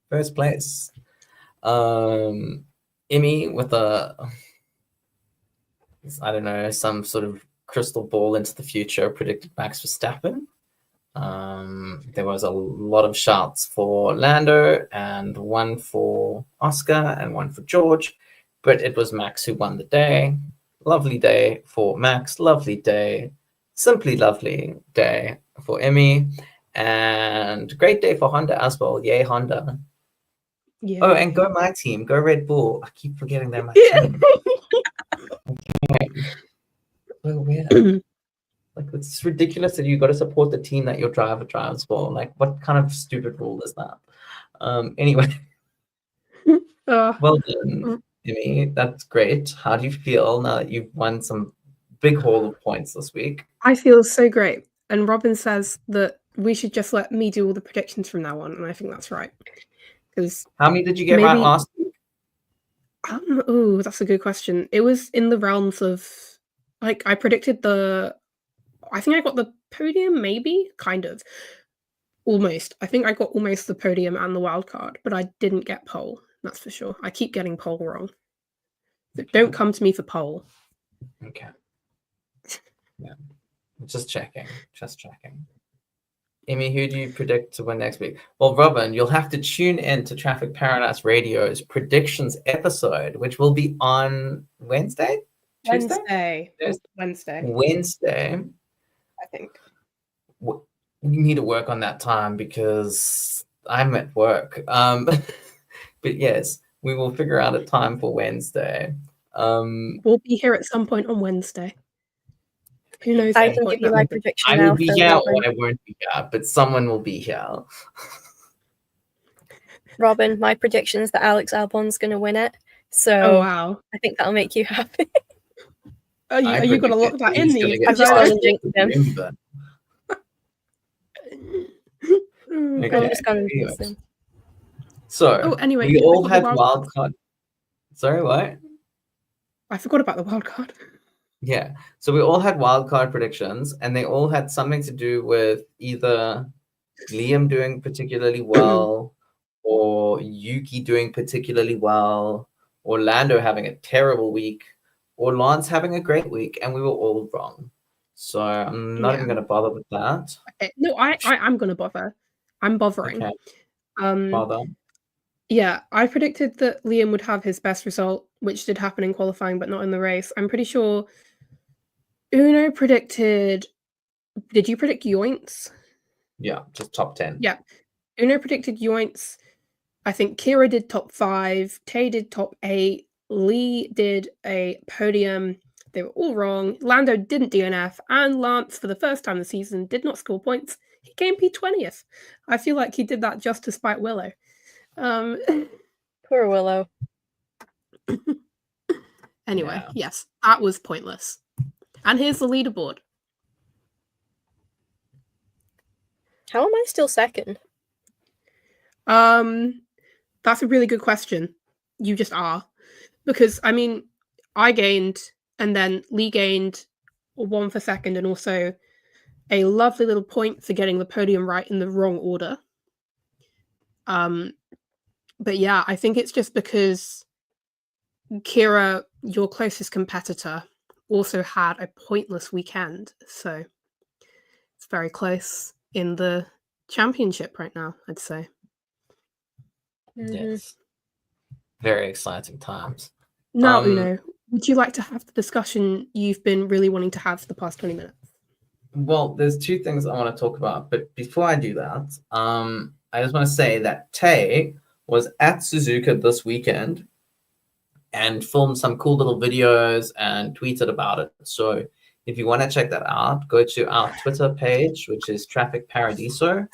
first place. Immy with I don't know, some sort of crystal ball into the future predicted Max Verstappen. There was a lot of shouts for Lando and one for Oscar and one for George, but it was Max who won the day. Lovely day for Max, lovely day, simply lovely day for Immy, and great day for Honda as well. Yay, Honda. Yeah. Oh, and go my team, go Red Bull. I keep forgetting they're my team. Okay. So weird. Like, it's ridiculous that you got to support the team that your driver drives for. Like, what kind of stupid rule is that? Anyway, well done, Immy. That's great. How do you feel now that you've won some big haul of points this week? I feel so great. And Robin says that we should just let me do all the predictions from now on, and I think that's right. Because how many did you get right last week? Oh, that's a good question. It was in the realms of, like, I predicted I think I got the podium, maybe, kind of, almost. I think I got almost the podium and the wild card, but I didn't get pole. That's for sure. I keep getting pole wrong. So don't come to me for pole. Okay. Yeah. Just checking. Immy, who do you predict to win next week? Well, Robin, you'll have to tune in to Traffic Paradise Radio's predictions episode, which will be on Wednesday? Wednesday. I think. We need to work on that time because I'm at work. But yes, we will figure out a time for Wednesday. We'll be here at some point on Wednesday. Who knows? I can give you my prediction now. I will be here or I won't be here, but someone will be here. Robin, my prediction is that Alex Albon's going to win it. So oh, wow. I think that'll make you happy. Are you going to lock that in? I've just gone and jinxed him. Okay. I'm just going to jinx him. So, anyway, we all had wild card. Sorry, what? I forgot about the wild card. Yeah, so we all had wild card predictions, and they all had something to do with either Liam doing particularly well, or Yuki doing particularly well, or Lando having a terrible week, or Lance having a great week, and we were all wrong. So I'm not even going to bother with that. Okay. No, I'm going to bother. I'm bothering. Okay. Bother. Yeah, I predicted that Liam would have his best result, which did happen in qualifying, but not in the race. I'm pretty sure Uno predicted. Did you predict Yoints? Yeah, just top 10. Yeah. Uno predicted Yoints. I think Kira did top 5. Tay did top 8. Lee did a podium. They were all wrong. Lando didn't DNF. And Lance, for the first time this season, did not score points. He came P20th. I feel like he did that just to spite Willow. Poor Willow. Anyway, yes, that was pointless. And here's the leaderboard. How am I still second? That's a really good question. You just are. Because, I mean, I gained, and then Lee gained 1 for second, and also a lovely little point for getting the podium right in the wrong order. But yeah, I think it's just because Kira, your closest competitor, also had a pointless weekend. So it's very close in the championship right now, I'd say. Yes. Very exciting times. Now, Uno, would you like to have the discussion you've been really wanting to have for the past 20 minutes? Well, there's 2 things I want to talk about. But before I do that, I just want to say that Tay was at Suzuka this weekend and filmed some cool little videos and tweeted about it. So if you want to check that out, go to our Twitter page, which is Traffic Paradiso.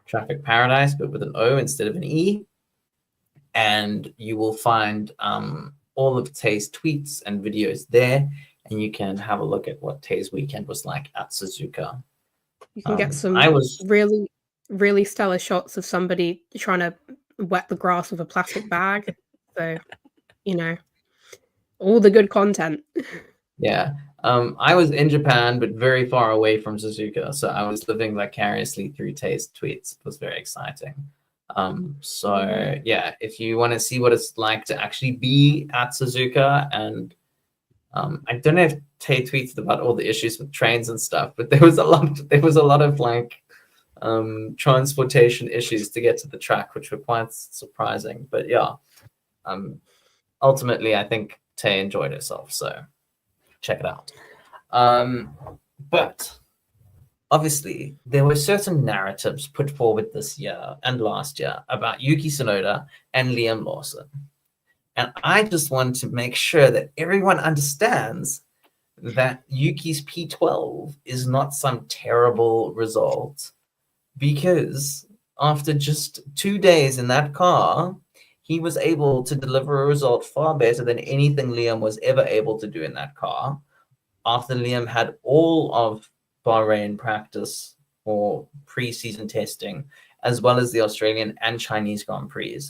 Traffic Paradise, but with an O instead of an E. And you will find all of Tay's tweets and videos there, and you can have a look at what Tay's weekend was like at Suzuka. You can get some I was really, really stellar shots of somebody trying to wet the grass with a plastic bag. So, all the good content. Yeah. I was in Japan, but very far away from Suzuka. So I was living vicariously through Tay's tweets. It was very exciting. So yeah, if you want to see what it's like to actually be at Suzuka, and I don't know if Tay tweeted about all the issues with trains and stuff, but there was a lot of like transportation issues to get to the track, which were quite surprising. But yeah, ultimately I think Tay enjoyed herself, so check it out. But obviously, there were certain narratives put forward this year and last year about Yuki Tsunoda and Liam Lawson. And I just want to make sure that everyone understands that Yuki's P12 is not some terrible result, because after just 2 days in that car, he was able to deliver a result far better than anything Liam was ever able to do in that car. After Liam had all of Bahrain practice or pre-season testing, as well as the Australian and Chinese Grand Prix.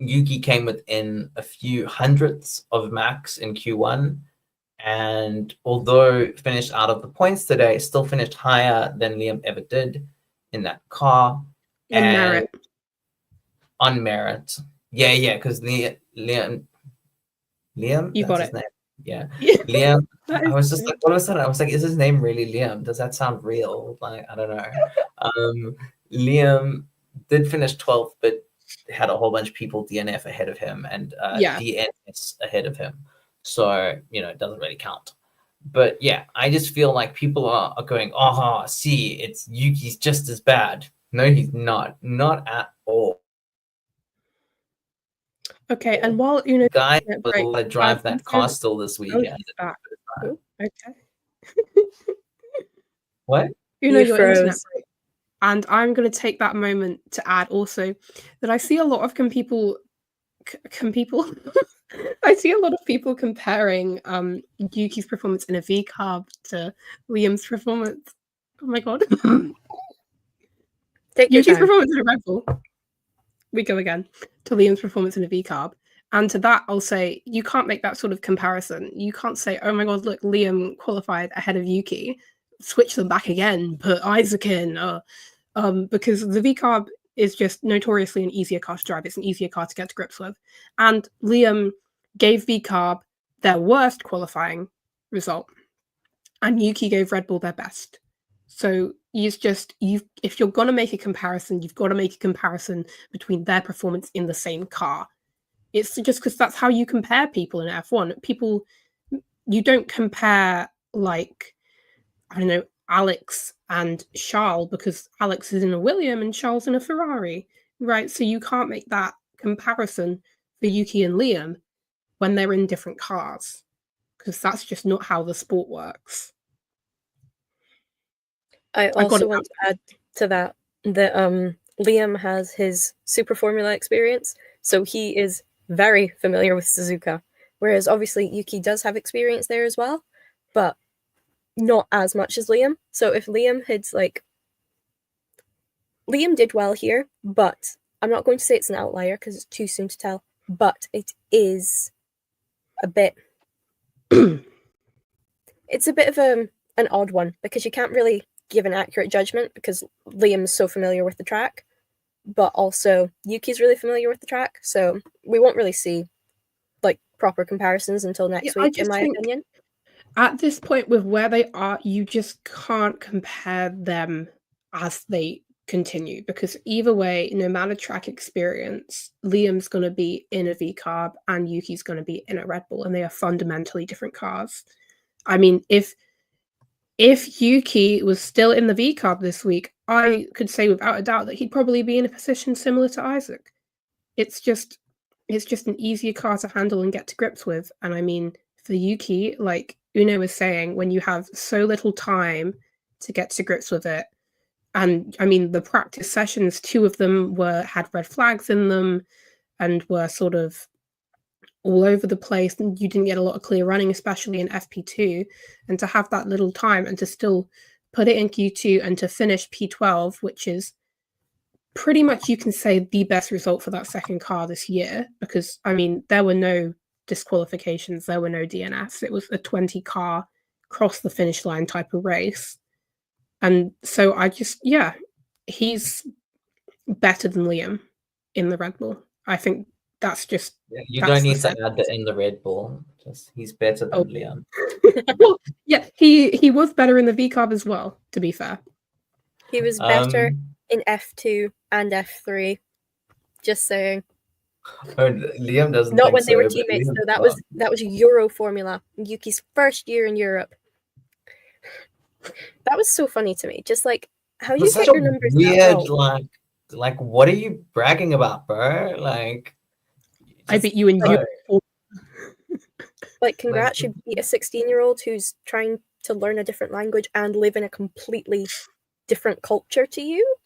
Yuki came within a few hundredths of Max in Q1, and although finished out of the points today, still finished higher than Liam ever did in that car. On merit. Yeah, because Liam, you got it. Name. Yeah. Liam, I was just like, all of a sudden, I was like, is his name really Liam? Does that sound real? Like, I don't know. Liam did finish 12th, but had a whole bunch of people DNF ahead of him and DNS ahead of him. So, it doesn't really count. But yeah, I just feel like people are going, see, it's Yuki's just as bad. No, he's not. Not at all. Okay, and while guy will drive that car still this weekend. Okay. What? Your internet break. And I'm going to take that moment to add also that I see a lot of I see a lot of people comparing Yuki's performance in a V carb to Liam's performance. Oh my god. Yuki's performance in a Red Bull. We go again to Liam's performance in a V carb. And to that, I'll say, you can't make that sort of comparison. You can't say, oh my god, look, Liam qualified ahead of Yuki. Switch them back again, put Isaac in. Because the V carb is just notoriously an easier car to drive. It's an easier car to get to grips with. And Liam gave V carb their worst qualifying result. And Yuki gave Red Bull their best. So if you're gonna make a comparison, you've got to make a comparison between their performance in the same car. It's just because that's how you compare people in F1. People, you don't compare like, I don't know, Alex and Charles, because Alex is in a William and Charles in a Ferrari, right? So you can't make that comparison for Yuki and Liam when they're in different cars, because that's just not how the sport works. I also want to add to that Liam has his Super Formula experience, so he is very familiar with Suzuka, whereas obviously Yuki does have experience there as well, but not as much as Liam. So if Liam Liam did well here, but I'm not going to say it's an outlier because it's too soon to tell, but it is a bit it's a bit of an odd one, because you can't really give an accurate judgment because Liam's so familiar with the track, but also Yuki's really familiar with the track, so we won't really see like proper comparisons until next week, in my opinion. At this point with where they are, you just can't compare them as they continue, because either way, no matter track experience, Liam's going to be in a V carb and Yuki's going to be in a Red Bull, and they are fundamentally different cars. I mean, if Yuki was still in the V carb this week, I could say without a doubt that he'd probably be in a position similar to Isaac. It's just an easier car to handle and get to grips with. And I mean, for Yuki, like Uno was saying, when you have so little time to get to grips with it, And I mean, the practice sessions, 2 of them had red flags in them and were sort of all over the place, and you didn't get a lot of clear running, especially in FP2. And to have that little time and to still put it in Q2 and to finish P12, which is pretty much, you can say, the best result for that second car this year, because I mean, there were no disqualifications, there were no DNFs. It was a 20 car cross the finish line type of race. And so he's better than Liam in the Red Bull. I think that's just you don't need to add that in the Red Bull. Just he's better than Liam. Well, yeah, he was better in the V Carb as well, to be fair. He was better in F2 and F3. Just saying. Oh, Liam doesn't. Not when they were teammates, though. That was Euro Formula, Yuki's first year in Europe. That was so funny to me. Just like how you get your numbers weird, like what are you bragging about, bro? Like I beat you in Europe. Like, congrats, you beat a 16-year-old who's trying to learn a different language and live in a completely different culture to you.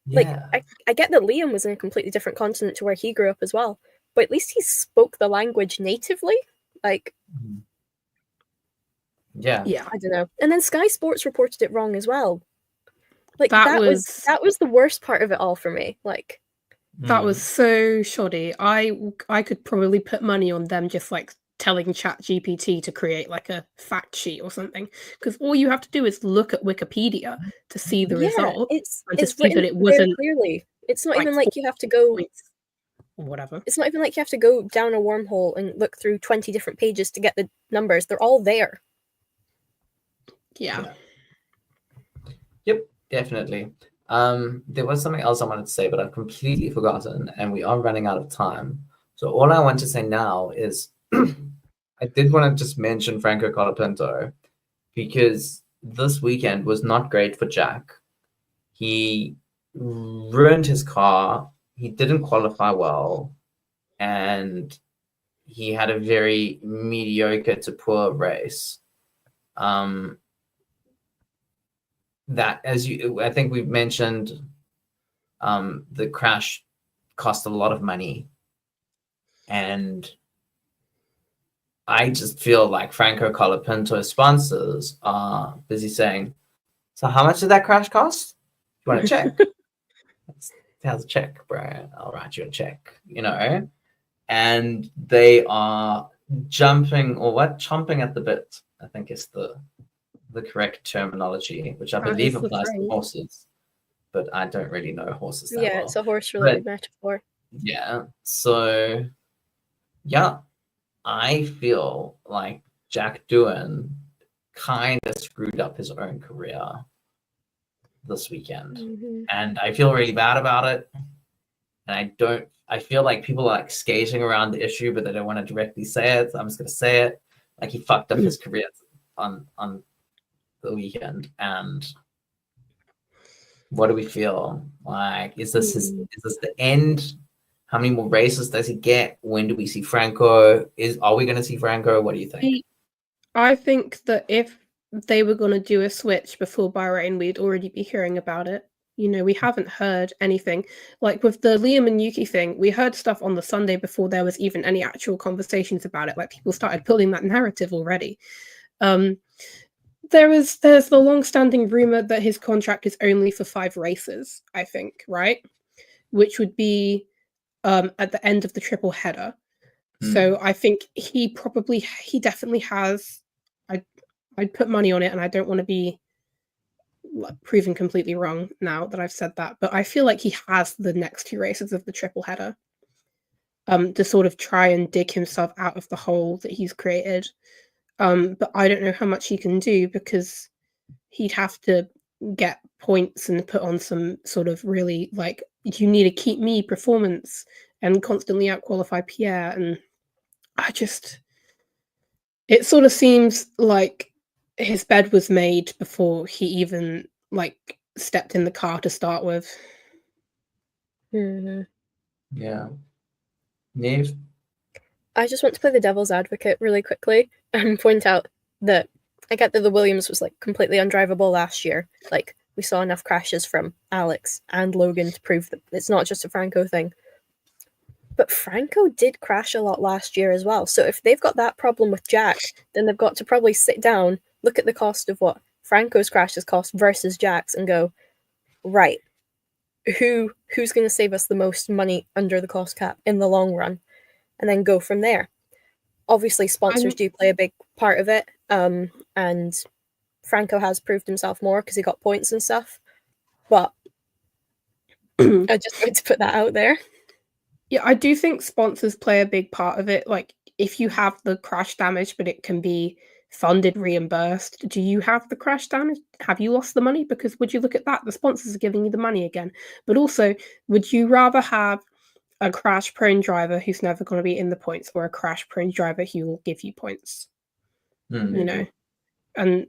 Yeah. Like, I get that Liam was in a completely different continent to where he grew up as well, but at least he spoke the language natively. Like, yeah, I don't know. And then Sky Sports reported it wrong as well. Like, that was the worst part of it all for me. Like, that was so shoddy. I could probably put money on them just like telling ChatGPT to create like a fact sheet or something, because all you have to do is look at Wikipedia to see the result. It's written that it wasn't clearly. It's not even like you have to go or whatever. It's not even like you have to go down a wormhole and look through 20 different pages to get the numbers. They're all there. Yeah. Yep, definitely. There was something else I wanted to say, but I've completely forgotten, and we are running out of time. So all I want to say now is I did want to just mention Franco Colapinto, because this weekend was not great for Jack. He ruined his car. He didn't qualify well, and he had a very mediocre to poor race. That, I think we've mentioned, the crash cost a lot of money, and I just feel like Franco Colapinto's sponsors are busy saying, "So how much did that crash cost? You want to check? How's a check, bro? I'll write you a check." And they are chomping at the bit, I think is the correct terminology, which I believe applies to horses, but I don't really know horses that well. It's a horse-related metaphor. Yeah, so yeah, I feel like Jack Doohan kind of screwed up his own career this weekend, and I feel really bad about it. And I feel like people are like skating around the issue, but they don't want to directly say it. So I'm just going to say it. Like, he fucked up his career on the weekend. And what do we feel like? Is this the end? How many more races does he get? When do we see Franco? Are we going to see Franco? What do you think? I think that if they were going to do a switch before Bahrain, we'd already be hearing about it. We haven't heard anything. Like with the Liam and Yuki thing, we heard stuff on the Sunday before there was even any actual conversations about it. Like, people started building that narrative already. There's the long-standing rumor that his contract is only for 5 races, I think, right? Which would be at the end of the triple header. So I think he definitely has. I'd put money on it, and I don't want to be proven completely wrong now that I've said that, but I feel like he has the next 2 races of the triple header to sort of try and dig himself out of the hole that he's created. But I don't know how much he can do, because he'd have to get points and put on some sort of really, like, you need to keep me performance and constantly out-qualify Pierre. And it sort of seems like his bed was made before he even stepped in the car to start with. Yeah. Niamh? I just want to play the devil's advocate really quickly and point out that I get that the Williams was completely undrivable last year. we saw enough crashes from Alex and Logan to prove that it's not just a Franco thing. But Franco did crash a lot last year as well. So if they've got that problem with Jack, then they've got to probably sit down, look at the cost of what Franco's crashes cost versus Jack's and go, right, who's going to save us the most money under the cost cap in the long run? And then go from there. Obviously, sponsors do play a big part of it. And Franco has proved himself more because he got points and stuff. But I just wanted to put that out there. Yeah, I do think sponsors play a big part of it. Like, if you have the crash damage, but it can be funded, reimbursed, do you have the crash damage? Have you lost the money? Because would you look at that? The sponsors are giving you the money again. But also, would you rather have a crash-prone driver who's never going to be in the points or a crash-prone driver who will give you points? You know? And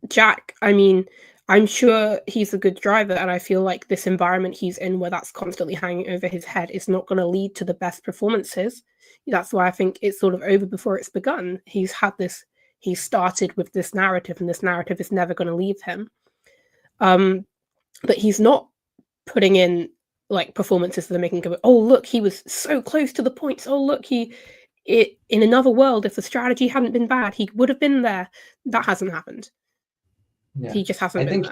Jack, I mean, I'm sure he's a good driver, and I feel like this environment he's in where that's constantly hanging over his head is not going to lead to the best performances. That's why I think it's sort of over before it's begun. He started with this narrative, and this narrative is never going to leave him. But he's not putting in like performances that are making him go, oh, look, he was so close to the points. Oh, look, in another world, if the strategy hadn't been bad, he would have been there. That hasn't happened. Yeah. He just hasn't been there.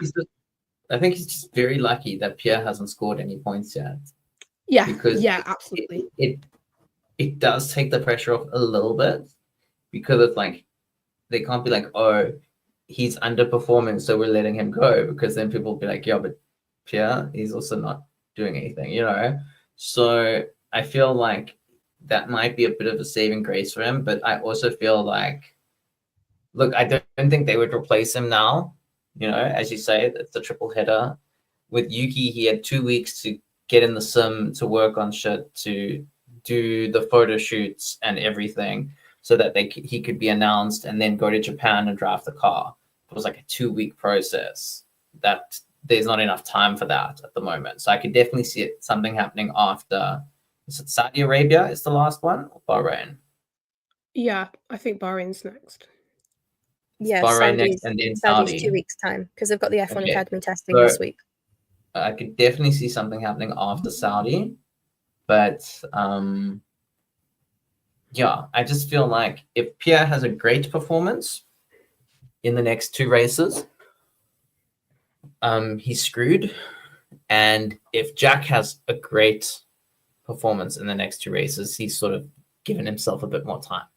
I think he's just very lucky that Pierre hasn't scored any points yet. Yeah, because absolutely. It does take the pressure off a little bit, because it's like they can't be like, oh, he's underperforming, so we're letting him go, because then people will be like, yeah, but Pierre, he's also not doing anything, you know? So I feel like that might be a bit of a saving grace for him, but I also feel like, look, I don't think they would replace him now. You know, as you say, it's a triple header. With Yuki, he had 2 weeks to get in the sim, to work on shit, to do the photo shoots and everything, so that he could be announced and then go to Japan and draft the car. It was like a 2-week process. That there's not enough time for that at the moment. So I could definitely see something happening after. Is it Saudi Arabia is the last one, or Bahrain? Yeah, I think Bahrain's next. Yeah, Bahrain next, and then Saudi. 2 weeks' time, because they've got the F1 Academy testing this week. I could definitely see something happening after Saudi, but yeah, I just feel like if Pierre has a great performance in the next 2 races, he's screwed. And if Jack has a great performance in the next 2 races, he's sort of given himself a bit more time.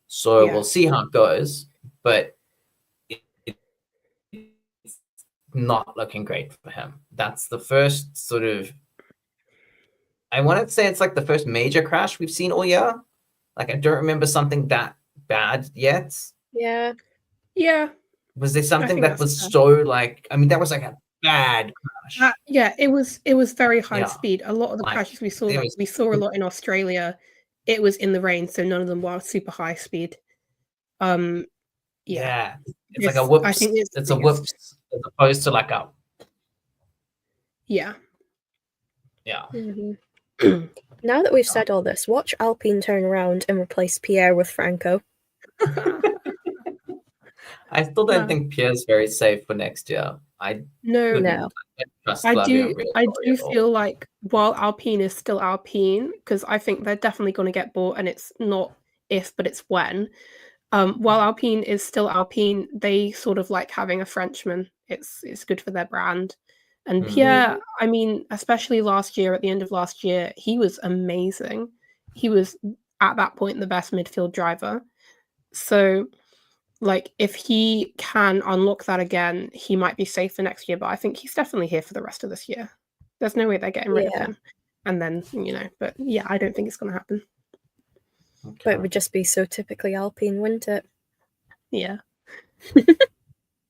So we'll see how it goes, but it's not looking great for him. That's the first sort of, I want to say it's like the first major crash we've seen all year. Like, I don't remember something that bad yet. Yeah. Was there something that was so like, I mean, that was like a bad crash. It was very high speed. A lot of the crashes we saw, we saw a lot in Australia. It was in the rain, so none of them were super high speed. It's like a whoops. I think it's a whoops as opposed to like a. Yeah. Mm-hmm. Now that we've said all this, watch Alpine turn around and replace Pierre with Franco. I still don't think Pierre's very safe for next year. No. I do feel like while Alpine is still Alpine, because I think they're definitely going to get bought, and it's not if, but it's when. While Alpine is still Alpine, they sort of like having a Frenchman. It's good for their brand. And Pierre, I mean, especially last year, at the end of last year, he was amazing. He was at that point the best midfield driver. So, like, if he can unlock that again, he might be safe for next year. But I think he's definitely here for the rest of this year. There's no way they're getting rid of him. And then, but yeah, I don't think it's going to happen. Okay. But it would just be so typically Alpine, wouldn't it? Yeah.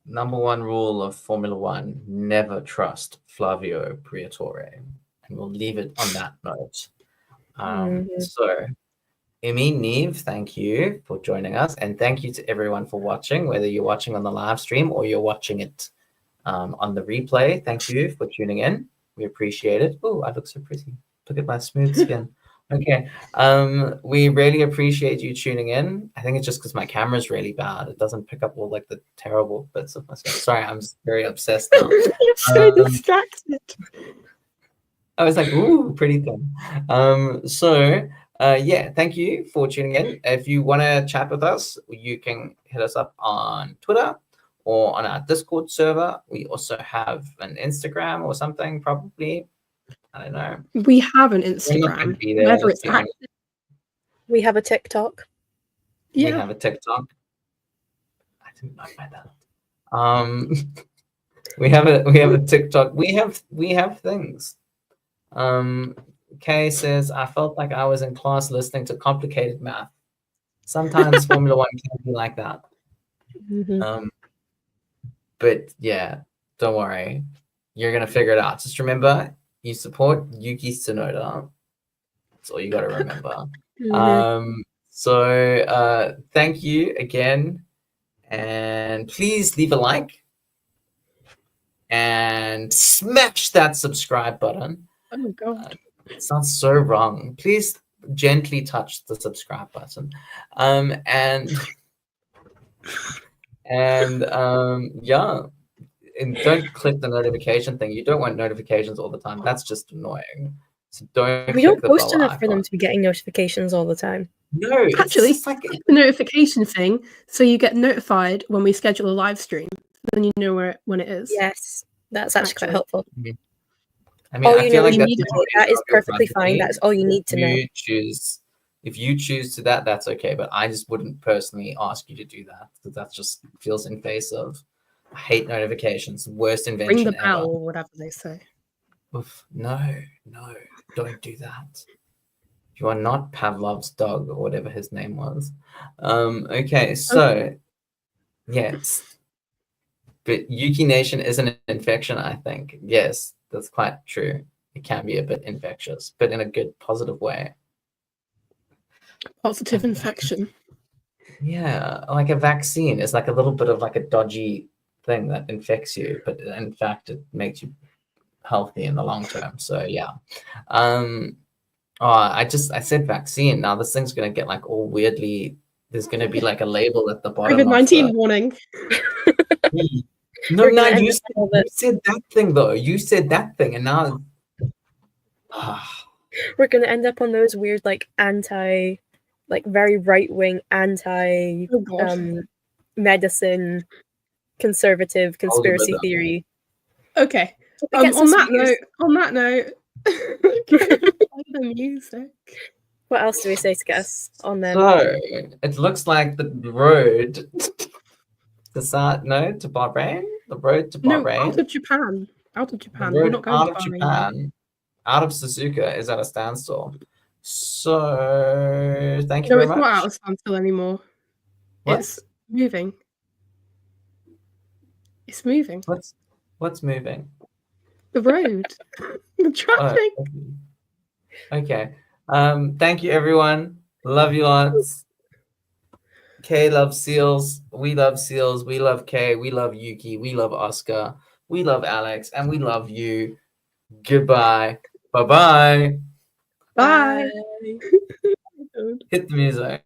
Number 1 rule of Formula One: never trust Flavio Briatore. And we'll leave it on that note. So, Immy, Niamh, thank you for joining us. And thank you to everyone for watching, whether you're watching on the live stream or you're watching it on the replay. Thank you for tuning in. We appreciate it. Oh, I look so pretty. Look at my smooth skin. Okay. We really appreciate you tuning in. I think it's just because my camera's really bad. It doesn't pick up all like the terrible bits of myself. Sorry, I'm just very obsessed now. You're so Um, distracted. I was like, ooh, pretty thin. Yeah, thank you for tuning in. If you want to chat with us, you can hit us up on Twitter or on our Discord server. We also have an Instagram or something, probably. I don't know. We have an We're not going Instagram, to be there. whether It's it's the only- active. We have a TikTok. We Yeah, have a TikTok. I didn't know about that. We have a TikTok. We have things. Kay says, I felt like I was in class listening to complicated math. Sometimes Formula One can be like that. Mhm. But yeah, don't worry. You're gonna figure it out. Just remember, you support Yuki Tsunoda. That's all you gotta remember. Mhm. Thank you again. And please leave a like and smash that subscribe button. oh god. It sounds so wrong. Please gently touch the subscribe button. Yeah. And don't click the notification thing. You don't want notifications all the time. That's just annoying. So don't We click don't the post bell enough for them icon. to be getting notifications all the time. No, it's Actually, just like the notification thing, so you get notified when we schedule a live stream. Then you know when it is. Yes, that's actually quite Actually. helpful. I mean, All I you feel know, like you that's need the it. choice That is of your perfectly fine. family. That's all you need to know. If you choose to that, that's okay. But I just wouldn't personally ask you to do that because that just feels invasive. I hate notifications. Worst Ring invention the bell ever. or whatever they say. Oof, no, don't do that. You are not Pavlov's dog or whatever his name was. Okay, so yes. But Yuki Nation is an infection, I think. Yes, that's quite true. It can be a bit infectious, but in a good, positive way. Positive infection. Yeah, like a vaccine is like a little bit of like a dodgy thing that infects you, but in fact, it makes you healthy in the long term. So yeah. I said vaccine. Now this thing's gonna get like all weirdly. There's gonna be like a label at the bottom of COVID-19 the. warning. No, We're gonna no, end you up with all the- said that thing though. You said that thing, and now We're gonna end up on those weird, like very right wing anti Oh god. medicine conservative conspiracy Algorithm. theory. Okay. Hope it gets us views. On that note, the music. What else do we say to get us on them? So it looks like the road to Bahrain. The road to No, Bahrain. out of Japan. Out of The Japan. We're road not going out to of Bahrain. Japan, out of Suzuka, is at a standstill. So thank you No, very it's much. not out of standstill anymore. What? It's moving. It's moving. What's moving? The road. The traffic. Okay. Thank you everyone. Love you lots. Kay loves seals. We love seals. We love Kay. We love Yuki. We love Oscar. We love Alex. And we love you. Goodbye. Bye-bye. Bye. Bye. Hit the music.